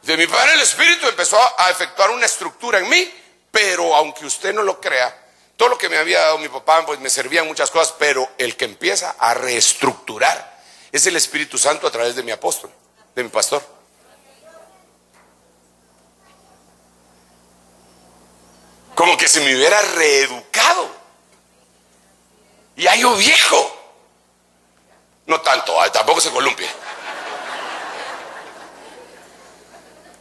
De mi padre el espíritu empezó a efectuar una estructura en mí, pero aunque usted no lo crea, todo lo que me había dado mi papá, pues me servían muchas cosas, pero el que empieza a reestructurar es el Espíritu Santo a través de mi apóstol, de mi pastor. Como que se me hubiera reeducado. Ya yo viejo. No tanto, tampoco se columpie.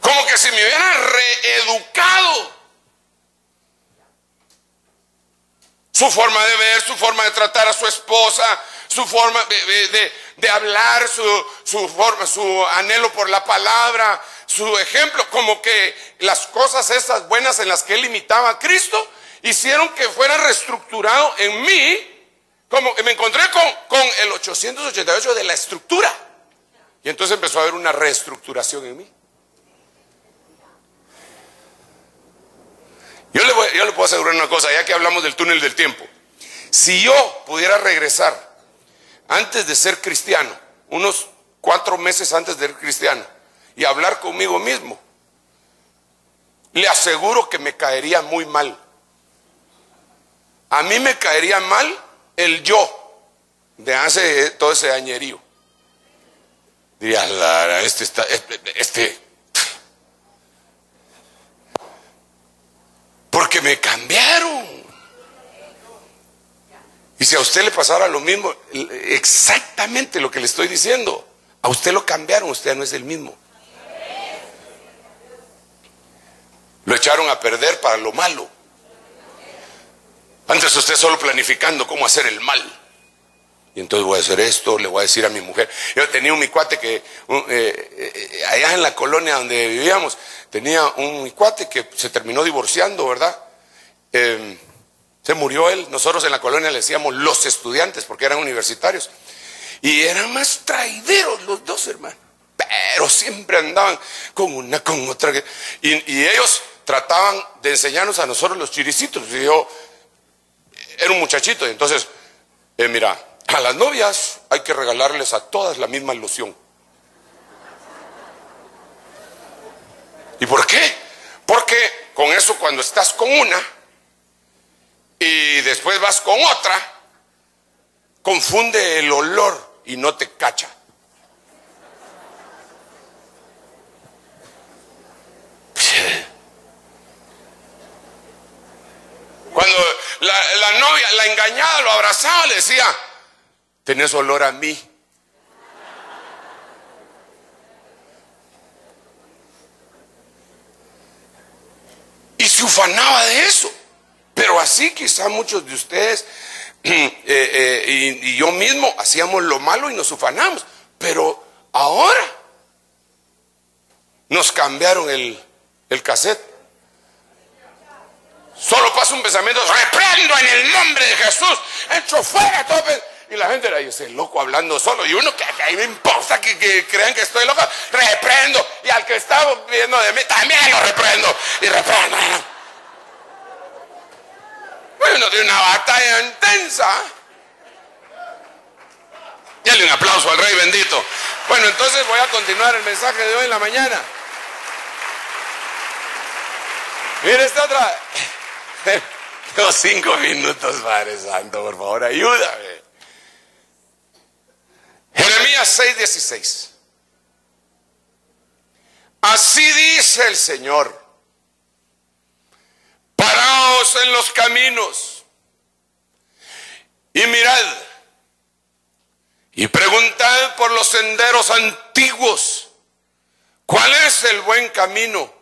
Como que si me hubiera reeducado. Su forma de ver, su forma de tratar a su esposa, su forma de hablar, su forma, su anhelo por la palabra, su ejemplo, como que las cosas esas buenas en las que él imitaba a Cristo, hicieron que fuera reestructurado en mí, como me encontré con el 888 de la estructura. Y entonces empezó a haber una reestructuración en mí. Yo le puedo asegurar una cosa, ya que hablamos del túnel del tiempo. Si yo pudiera regresar antes de ser cristiano, unos 4 meses antes de ser cristiano, y hablar conmigo mismo, le aseguro que me caería muy mal. A mí me caería mal el yo de hace todo ese añerío. Diría, Lara, porque me cambiaron. Y si a usted le pasara lo mismo, exactamente lo que le estoy diciendo, a usted lo cambiaron, usted no es el mismo. Lo echaron a perder para lo malo. Antes usted solo planificando cómo hacer el mal. Y entonces voy a hacer esto, le voy a decir a mi mujer. Yo tenía mi cuate que, allá en la colonia donde vivíamos, tenía mi cuate que se terminó divorciando, ¿verdad? Se murió él. Nosotros en la colonia le decíamos los estudiantes porque eran universitarios. Y eran más traideros los dos, hermano. Pero siempre andaban con una, con otra. Y ellos trataban de enseñarnos a nosotros los chiricitos. Y yo era un muchachito. Y entonces, mira, a las novias hay que regalarles a todas la misma loción. ¿Y por qué? Porque con eso, cuando estás con una y después vas con otra, confunde el olor y no te cacha. Cuando la novia, la engañada, lo abrazaba, le decía, tenés olor a mí. Y se ufanaba de eso. Pero así quizá muchos de ustedes y yo mismo hacíamos lo malo y nos ufanamos. Pero ahora nos cambiaron el cassette. Solo pasa un pensamiento, reprendo en el nombre de Jesús, echo fuera todo. Y la gente era, yo soy loco hablando solo. Y uno que ahí me importa que crean que estoy loco, reprendo. Y al que está viendo de mí, también lo reprendo. Y reprendo. Bueno, de una batalla intensa. Dale un aplauso al Rey bendito. Bueno, entonces voy a continuar el mensaje de hoy en la mañana. Mire esta otra. Tengo 5 minutos, Padre Santo, por favor, ayúdame. Jeremías 6:16. Así dice el Señor: paraos en los caminos y mirad y preguntad por los senderos antiguos cuál es el buen camino,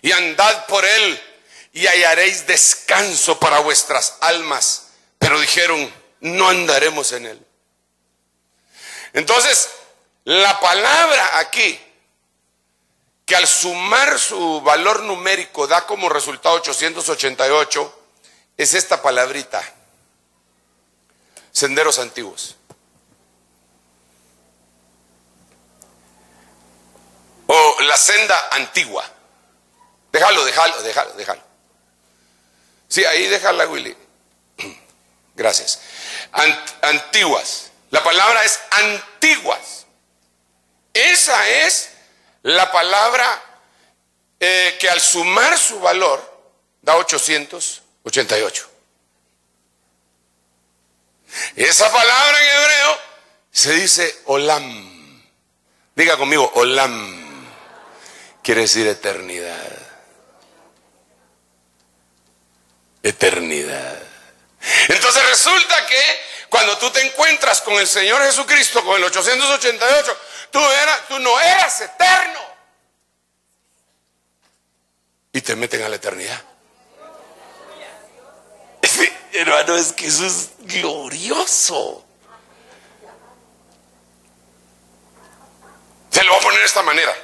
y andad por él y hallaréis descanso para vuestras almas. Pero dijeron, no andaremos en él. Entonces, la palabra aquí, que al sumar su valor numérico da como resultado 888, es esta palabrita: senderos antiguos. O la senda antigua. Déjalo. Sí, ahí déjala, Willy. Gracias. Antiguas. La palabra es antiguas. Esa es la palabra que al sumar su valor da 888. Esa palabra en hebreo se dice olam. Diga conmigo, olam. Quiere decir eternidad. Eternidad. Entonces resulta que cuando tú te encuentras con el Señor Jesucristo, con el 888, tú no eras eterno. Y te meten a la eternidad. Hermano, es que eso es glorioso. Se lo voy a poner de esta manera.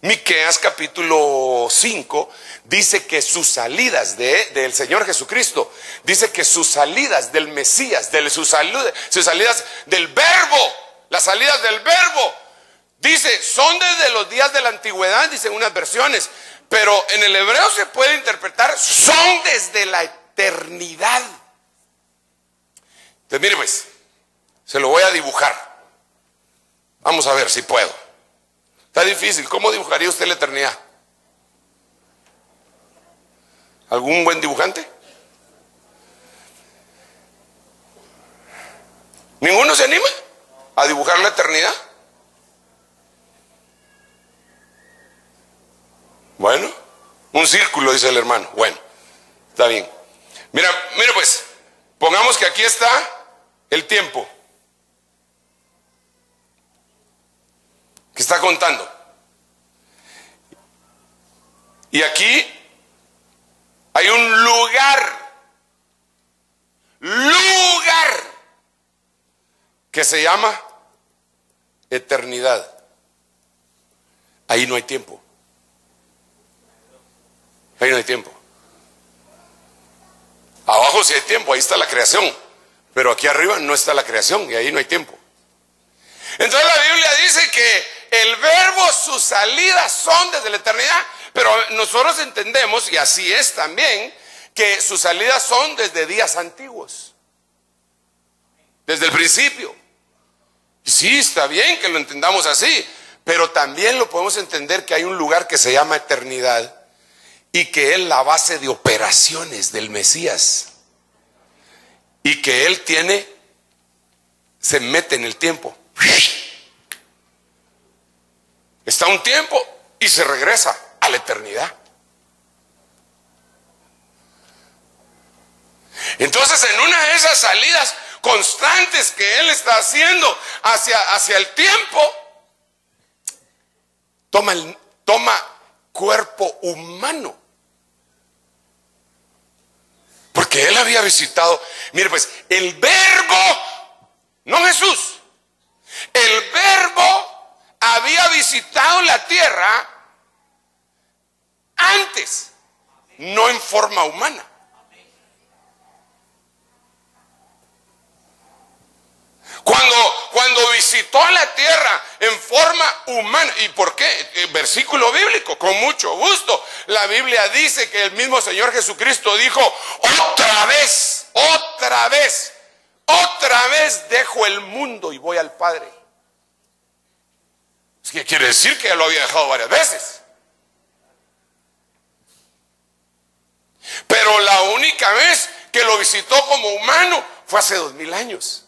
Miqueas capítulo 5 dice que sus salidas del Señor Jesucristo, dice que sus salidas del Mesías, sus salidas del Verbo, las salidas del Verbo, dice, son desde los días de la antigüedad, dicen unas versiones, pero en el hebreo se puede interpretar, son desde la eternidad. Entonces, mire pues, se lo voy a dibujar. Vamos a ver si puedo. Está difícil. ¿Cómo dibujaría usted la eternidad? ¿Algún buen dibujante? ¿Ninguno se anima a dibujar la eternidad? Bueno, un círculo, dice el hermano. Bueno, está bien. Mira pues, pongamos que aquí está el tiempo que está contando. Y aquí hay un lugar que se llama eternidad. Ahí no hay tiempo. Ahí no hay tiempo. Abajo sí hay tiempo, ahí está la creación. Pero aquí arriba no está la creación y ahí no hay tiempo. Entonces la Biblia dice que el verbo, sus salidas son desde la eternidad. Pero nosotros entendemos, y así es también, que sus salidas son desde días antiguos. Desde el principio. Y sí, está bien que lo entendamos así. Pero también lo podemos entender que hay un lugar que se llama eternidad. Y que es la base de operaciones del Mesías. Y que Él se mete en el tiempo. Está un tiempo y se regresa a la eternidad. Entonces, en una de esas salidas constantes que Él está haciendo hacia el tiempo, toma cuerpo humano. Porque Él había visitado, mire pues, el verbo, no Jesús, el verbo había visitado la tierra antes, no en forma humana. Cuando visitó la tierra en forma humana. ¿Y por qué? Versículo bíblico, con mucho gusto. La Biblia dice que el mismo Señor Jesucristo dijo: otra vez dejo el mundo y voy al Padre. Es que quiere decir que ya lo había dejado varias veces. Pero la única vez que lo visitó como humano fue hace 2000 años.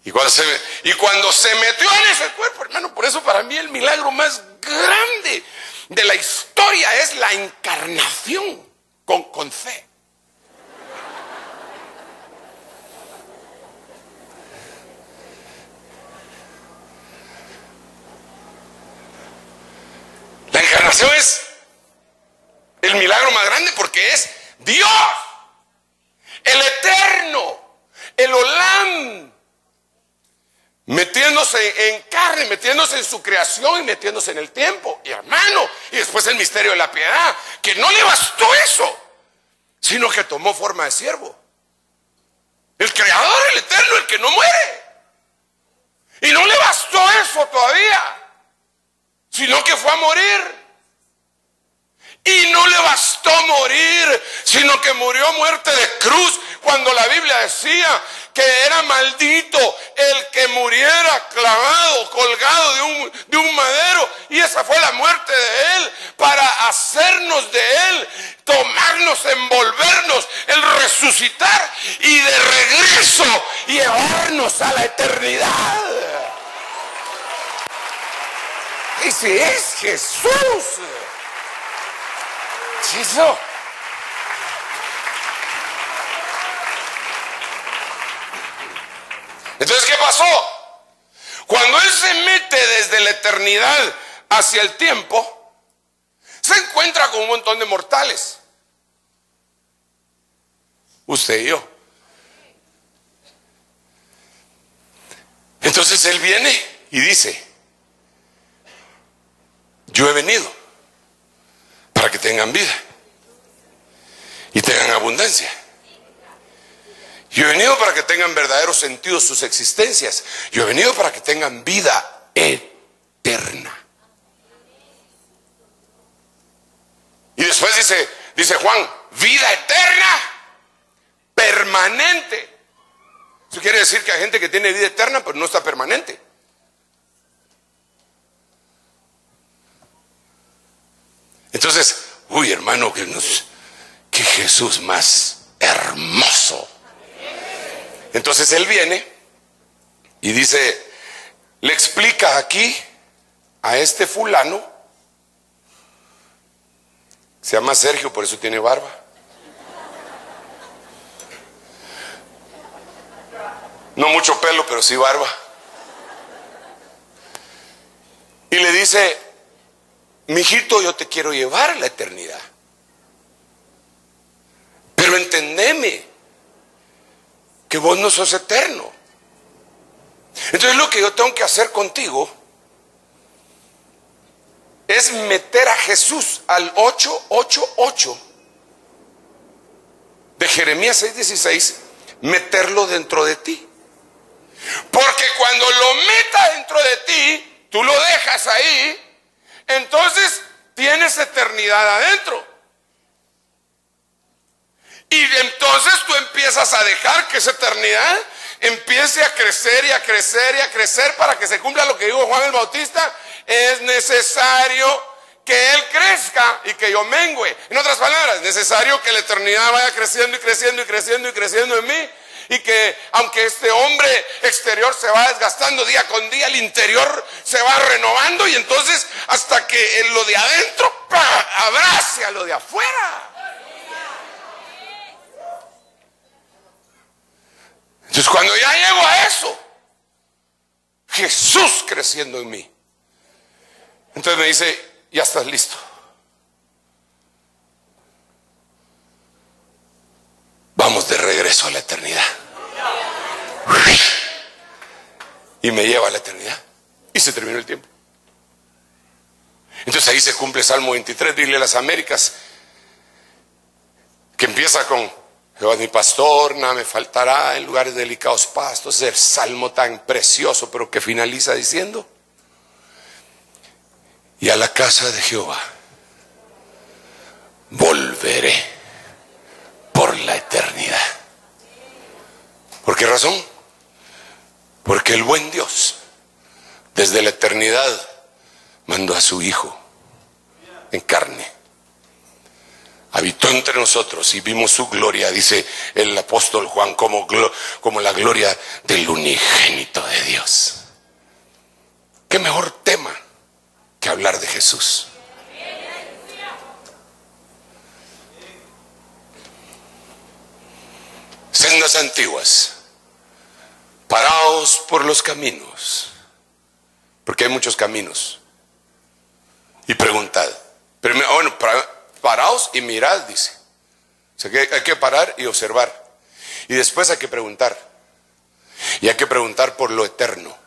Y cuando se metió en ese cuerpo, hermano, por eso para mí el milagro más grande de la historia es la encarnación con fe. La encarnación es el milagro más grande porque es Dios, el eterno, el Olam, metiéndose en carne, metiéndose en su creación y metiéndose en el tiempo. Y hermano, y después el misterio de la piedad, que no le bastó eso, sino que tomó forma de siervo. El creador, el eterno, el que no muere. Y no le bastó eso todavía, sino que fue a morir. Y no le bastó morir, sino que murió muerte de cruz, cuando la Biblia decía que era maldito el que muriera clavado, colgado de un madero. Y esa fue la muerte de Él, para hacernos de Él, tomarnos, envolvernos, el resucitar y de regreso llevarnos a la eternidad. Ese es Jesús. Eso. Entonces, ¿qué pasó? Cuando Él se mete desde la eternidad hacia el tiempo, se encuentra con un montón de mortales. Usted y yo. Entonces Él viene y dice: yo he venido para que tengan vida y tengan abundancia. Yo he venido para que tengan verdadero sentido sus existencias. Yo he venido para que tengan vida eterna. Y después dice Juan, vida eterna, permanente. Eso quiere decir que hay gente que tiene vida eterna, pero no está permanente. Entonces, uy, hermano, que Jesús más hermoso. Entonces él viene y dice, le explica aquí a este fulano, se llama Sergio, por eso tiene barba. No mucho pelo, pero sí barba. Y le dice, mijito, yo te quiero llevar a la eternidad. Pero entendeme que vos no sos eterno. Entonces lo que yo tengo que hacer contigo es meter a Jesús al 888 de Jeremías 6:16, meterlo dentro de ti. Porque cuando lo meta dentro de ti, tú lo dejas ahí, entonces tienes eternidad adentro. Y entonces tú empiezas a dejar que esa eternidad empiece a crecer y a crecer y a crecer para que se cumpla lo que dijo Juan el Bautista. Es necesario que Él crezca y que yo mengüe. En otras palabras, es necesario que la eternidad vaya creciendo y creciendo y creciendo y creciendo en mí. Y que aunque este hombre exterior se va desgastando día con día, el interior se va renovando, y entonces hasta que lo de adentro abrace a lo de afuera. Entonces cuando ya llego a eso, Jesús creciendo en mí, entonces me dice, ya estás listo. Vamos de regreso a la eternidad. Y me lleva a la eternidad. Y se terminó el tiempo. Entonces ahí se cumple Salmo 23, Biblia de las Américas, que empieza con: Jehová es mi pastor, nada me faltará, en lugares delicados pastos. Es el salmo tan precioso, pero que finaliza diciendo: y a la casa de Jehová volveré por la eternidad. ¿Por qué razón? Porque el buen Dios desde la eternidad mandó a su Hijo en carne, habitó entre nosotros y vimos su gloria, dice el apóstol Juan, como la gloria del unigénito de Dios. ¿Qué mejor tema que hablar de Jesús? Sendas antiguas, paraos por los caminos, porque hay muchos caminos, y preguntad. Pero bueno, paraos y mirad, dice. O sea, que hay que parar y observar, y después hay que preguntar, y hay que preguntar por lo eterno.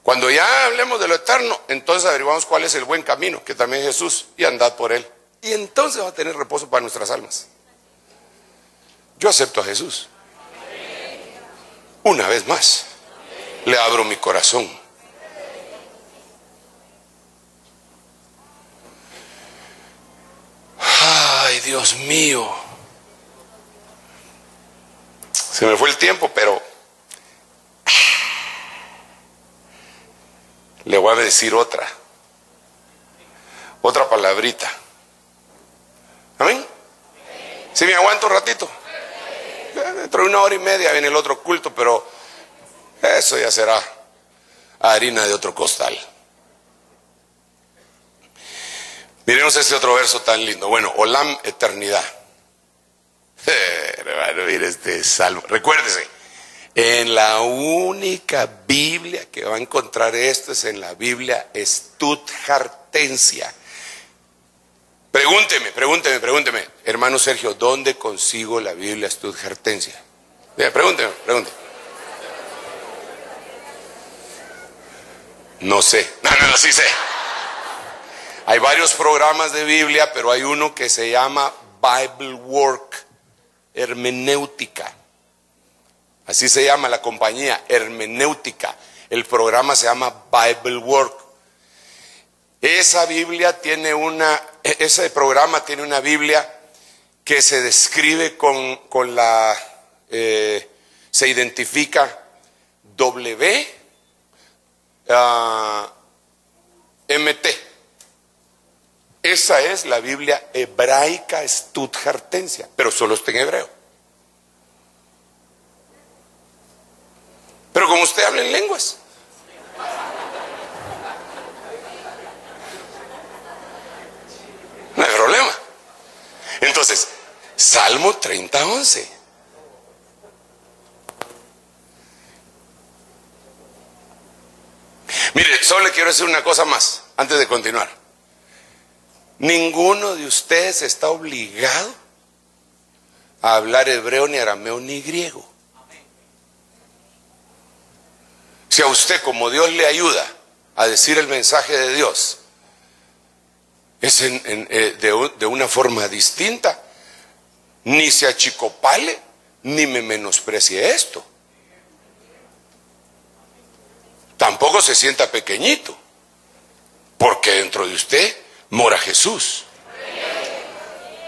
Cuando ya hablemos de lo eterno, entonces averiguamos cuál es el buen camino, que también es Jesús, y andad por él, y entonces va a tener reposo para nuestras almas. Yo acepto a Jesús. Una vez más, le abro mi corazón. Ay, Dios mío. Se me fue el tiempo, pero le voy a decir otra palabrita. ¿Amén? ¿Sí me aguanto un ratito? Dentro de 1 hora y media viene el otro culto, pero eso ya será harina de otro costal. Miremos este otro verso tan lindo. Bueno, Olam, eternidad. Hermano, mire este salmo. Recuérdese, en la única Biblia que va a encontrar esto es en la Biblia Stuttgartensia. Pregúnteme, hermano Sergio, ¿dónde consigo la Biblia Stuttgartensia? Pregúnteme. No sé. No, sí sé. Hay varios programas de Biblia, pero hay uno que se llama Bible Work, hermenéutica. Así se llama la compañía, hermenéutica. El programa se llama Bible Work. Ese programa tiene una Biblia que se describe con la se identifica WMT. Esa es la Biblia hebraica stuttgartensia, pero solo está en hebreo. Pero como usted habla en lenguas, no hay problema. Entonces, Salmo 30:11. Mire, solo le quiero decir una cosa más antes de continuar. Ninguno de ustedes está obligado a hablar hebreo, ni arameo, ni griego. Si a usted, como Dios le ayuda a decir el mensaje de Dios, es de una forma distinta, ni se achicopale, ni me menosprecie esto. Tampoco se sienta pequeñito, porque dentro de usted mora Jesús.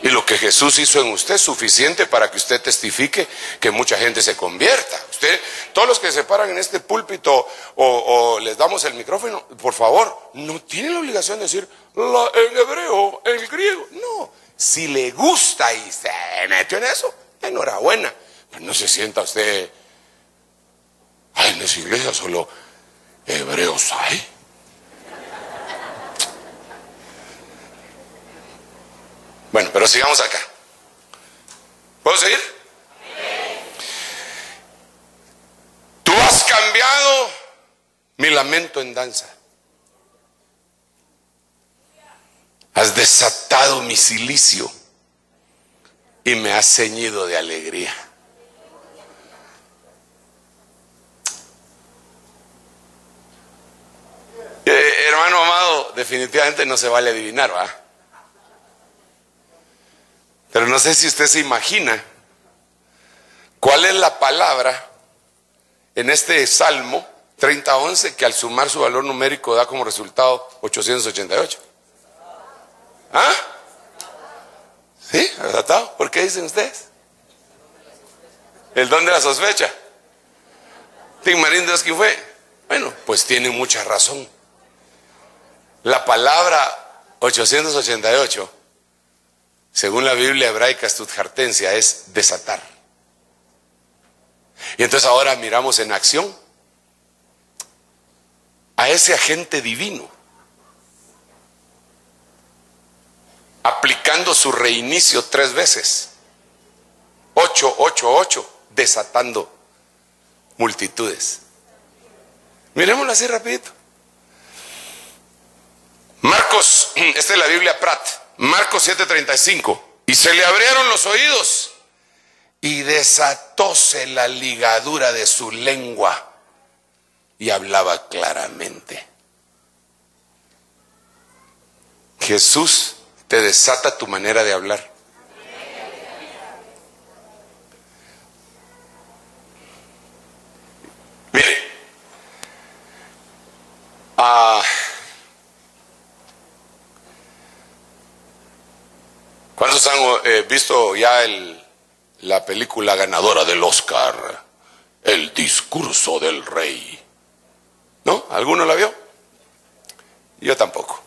Y lo que Jesús hizo en usted es suficiente para que usted testifique que mucha gente se convierta. Usted, todos los que se paran en este púlpito o les damos el micrófono, por favor, no tienen la obligación de decir en hebreo, en griego. No, si le gusta y se metió en eso, enhorabuena. Pero no se sienta usted, ay, en esa iglesia solo hebreos hay. Bueno, pero sigamos acá. ¿Puedo seguir? Tú has cambiado mi lamento en danza. Has desatado mi cilicio y me has ceñido de alegría. Hermano amado, definitivamente no se vale adivinar, ¿va? Pero no sé si usted se imagina cuál es la palabra en este Salmo 30:11 que al sumar su valor numérico da como resultado 888. ¿Ah? ¿Sí? ¿Desatado? ¿Por qué dicen ustedes? El don de la sospecha. Tigmarín, ¿Dios quién fue? Bueno, pues tiene mucha razón. La palabra 888, según la Biblia hebraica stuttgartensia, es desatar. Y entonces ahora miramos en acción a ese agente divino, aplicando su reinicio 3 veces. 888, desatando multitudes. Miremoslo así rapidito. Marcos, esta es la Biblia Prat, Marcos 7:35. Y se le abrieron los oídos y desatóse la ligadura de su lengua y hablaba claramente. Jesús te desata tu manera de hablar. Mire, ¿cuántos han visto ya la película ganadora del Oscar, El discurso del rey? ¿No? ¿Alguno la vio? Yo tampoco.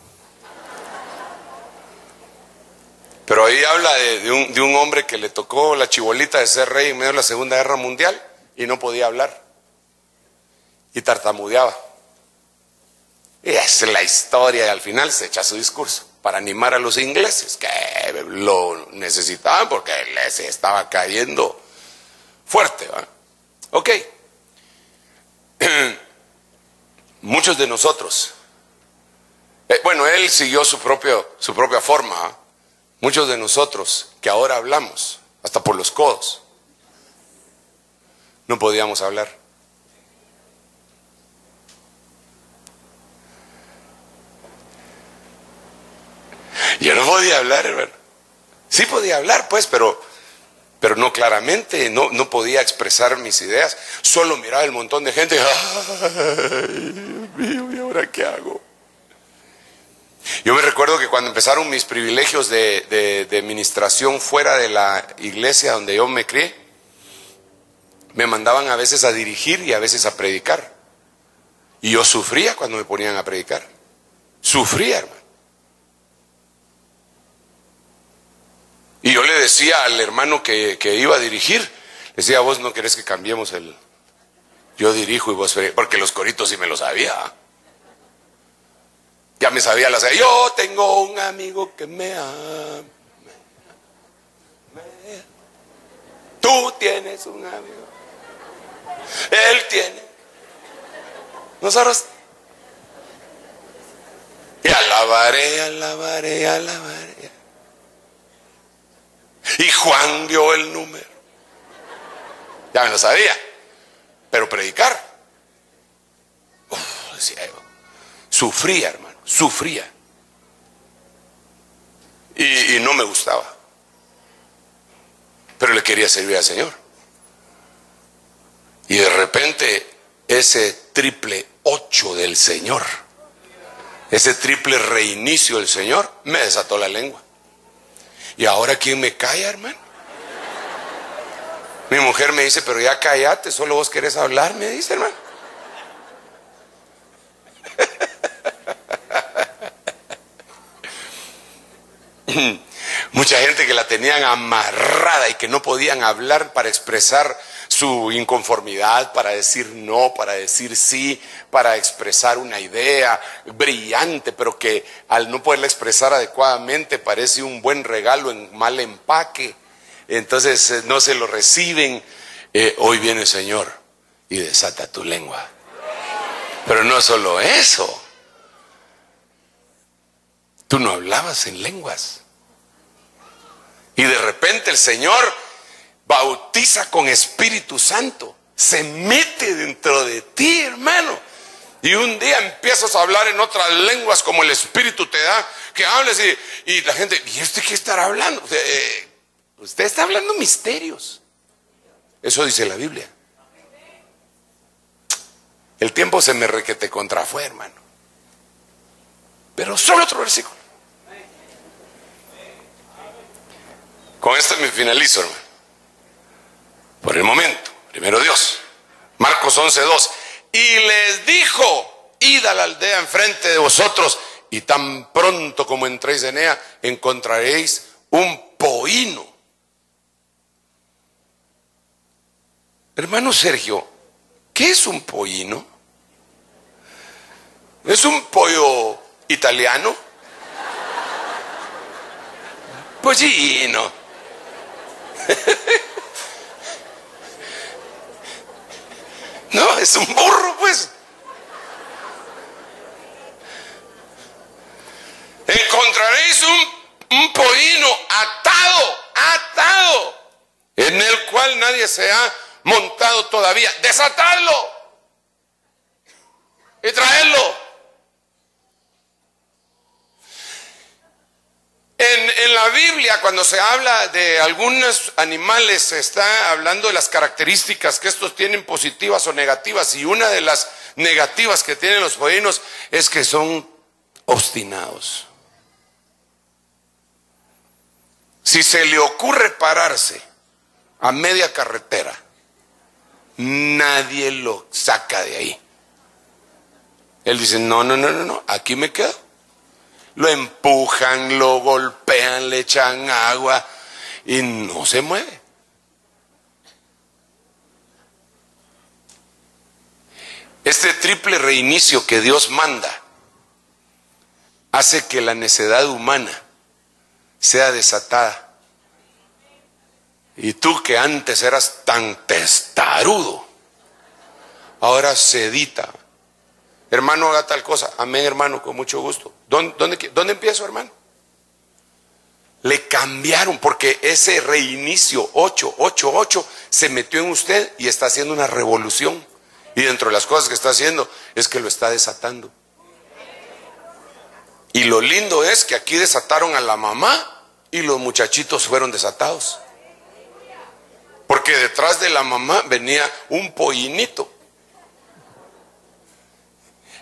Pero ahí habla de un hombre que le tocó la chibolita de ser rey en medio de la Segunda Guerra Mundial y no podía hablar. Y tartamudeaba. Y esa es la historia, y al final se echa su discurso para animar a los ingleses, que lo necesitaban porque les estaba cayendo fuerte, ¿va? Ok. Muchos de nosotros, bueno, él siguió su propia forma, ¿va? Muchos de nosotros que ahora hablamos, hasta por los codos, no podíamos hablar. Yo no podía hablar, hermano. Sí podía hablar, pues, pero no claramente, no podía expresar mis ideas. Solo miraba el montón de gente. Ay, Dios mío, ¿y ahora qué hago? Yo me recuerdo que cuando empezaron mis privilegios de ministración fuera de la iglesia donde yo me crié, Me mandaban a veces a dirigir y a veces a predicar. Y yo sufría cuando me ponían a predicar. Sufría, hermano. Y yo le decía al hermano que iba a dirigir, le decía, vos no querés que cambiemos el... Yo dirijo y vos... Porque los coritos sí me los sabía. Ya me sabía las... Yo tengo un amigo que me ama. Tú tienes un amigo. Él tiene. Nosotros. Y alabaré, alabaré, alabaré. Y Juan dio el número. Ya me lo sabía. Pero predicar. Decía yo. Sufría, hermano. Sufría. Y no me gustaba. Pero le quería servir al Señor. Y de repente ese triple 8 del Señor, ese triple reinicio del Señor, me desató la lengua. ¿Y ahora quién me calla, hermano? Mi mujer me dice, pero ya cállate, solo vos querés hablar, me dice, hermano. Mucha gente que la tenían amarrada y que no podían hablar para expresar su inconformidad, para decir no, para decir sí, para expresar una idea brillante, pero que al no poderla expresar adecuadamente parece un buen regalo en mal empaque. Entonces no se lo reciben. Hoy viene el Señor y desata tu lengua. Pero no solo eso. Tú no hablabas en lenguas. Y de repente el Señor bautiza con Espíritu Santo. Se mete dentro de ti, hermano. Y un día empiezas a hablar en otras lenguas como el Espíritu te da, que hables y la gente, ¿y usted qué estará hablando? Usted está hablando misterios. Eso dice la Biblia. El tiempo se me requete contrafue, hermano. Pero solo otro versículo. Con esto me finalizo, hermano. Por el momento, primero Dios. Marcos 11:2. Y les dijo, id a la aldea enfrente de vosotros, y tan pronto como entréis en ella, encontraréis un pollino. Hermano Sergio, ¿qué es un pollino? ¿Es un pollo italiano? Pollino. No, es un burro, pues. Encontraréis un pollino atado, en el cual nadie se ha montado todavía. Desatadlo y traedlo. En la Biblia, cuando se habla de algunos animales, se está hablando de las características que estos tienen, positivas o negativas. Y una de las negativas que tienen los pollinos es que son obstinados. Si se le ocurre pararse a media carretera, nadie lo saca de ahí. Él dice, no, aquí me quedo. Lo empujan, lo golpean, le echan agua y no se mueve. Este triple reinicio que Dios manda hace que la necedad humana sea desatada. Y tú que antes eras tan testarudo, ahora sedita. Hermano, haga tal cosa. Amén, hermano, con mucho gusto. ¿Dónde empiezo, hermano? Le cambiaron porque ese reinicio 888 se metió en usted y está haciendo una revolución. Y dentro de las cosas que está haciendo es que lo está desatando. Y lo lindo es que aquí desataron a la mamá y los muchachitos fueron desatados. Porque detrás de la mamá venía un pollinito.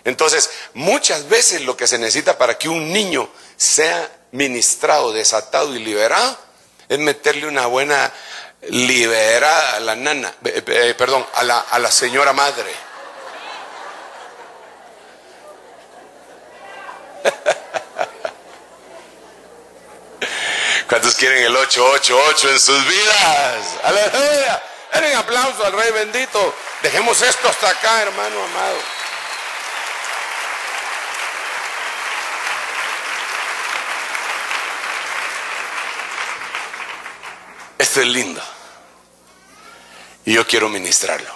Entonces, muchas veces lo que se necesita para que un niño sea ministrado, desatado y liberado es meterle una buena Libera a la nana, perdón, a la señora madre. ¿Cuántos quieren el 888 en sus vidas? ¡Aleluya! Den un aplauso al Rey bendito. Dejemos esto hasta acá, hermano amado. Esto es lindo. Y yo quiero ministrarlo.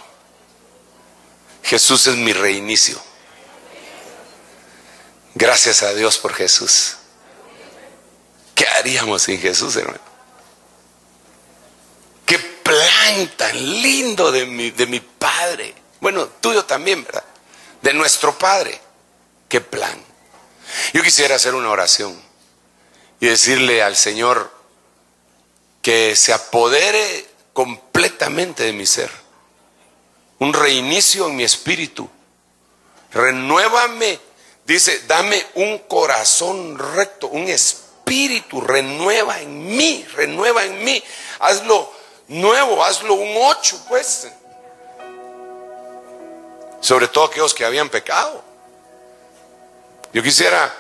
Jesús es mi reinicio. Gracias a Dios por Jesús. ¿Qué haríamos sin Jesús, hermano? Qué plan tan lindo de mi Padre. Bueno, tuyo también, ¿verdad? De nuestro Padre. Qué plan. Yo quisiera hacer una oración y decirle al Señor que se apodere completamente de mi ser. Un reinicio en mi espíritu. Renuévame. Dice, dame un corazón recto, un espíritu, renueva en mí, hazlo nuevo, hazlo un 8, pues. Sobre todo aquellos que habían pecado. Yo quisiera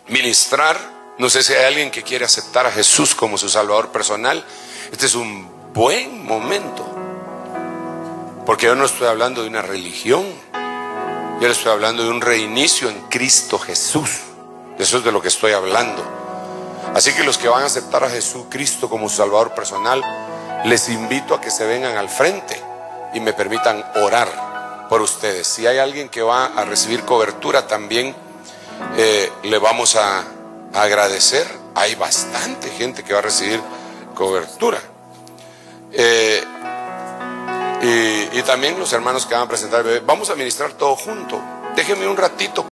ministrar, no sé si hay alguien que quiere aceptar a Jesús como su Salvador personal. Este es un buen momento, porque yo no estoy hablando de una religión. Yo le estoy hablando de un reinicio en Cristo Jesús. De eso es de lo que estoy hablando. Así que los que van a aceptar a Jesucristo como su Salvador personal, les invito a que se vengan al frente y me permitan orar por ustedes. Si hay alguien que va a recibir cobertura también, le vamos a agradecer. Hay bastante gente que va a recibir cobertura. Y también los hermanos que van a presentar el bebé. Vamos a ministrar todo junto. Déjenme un ratito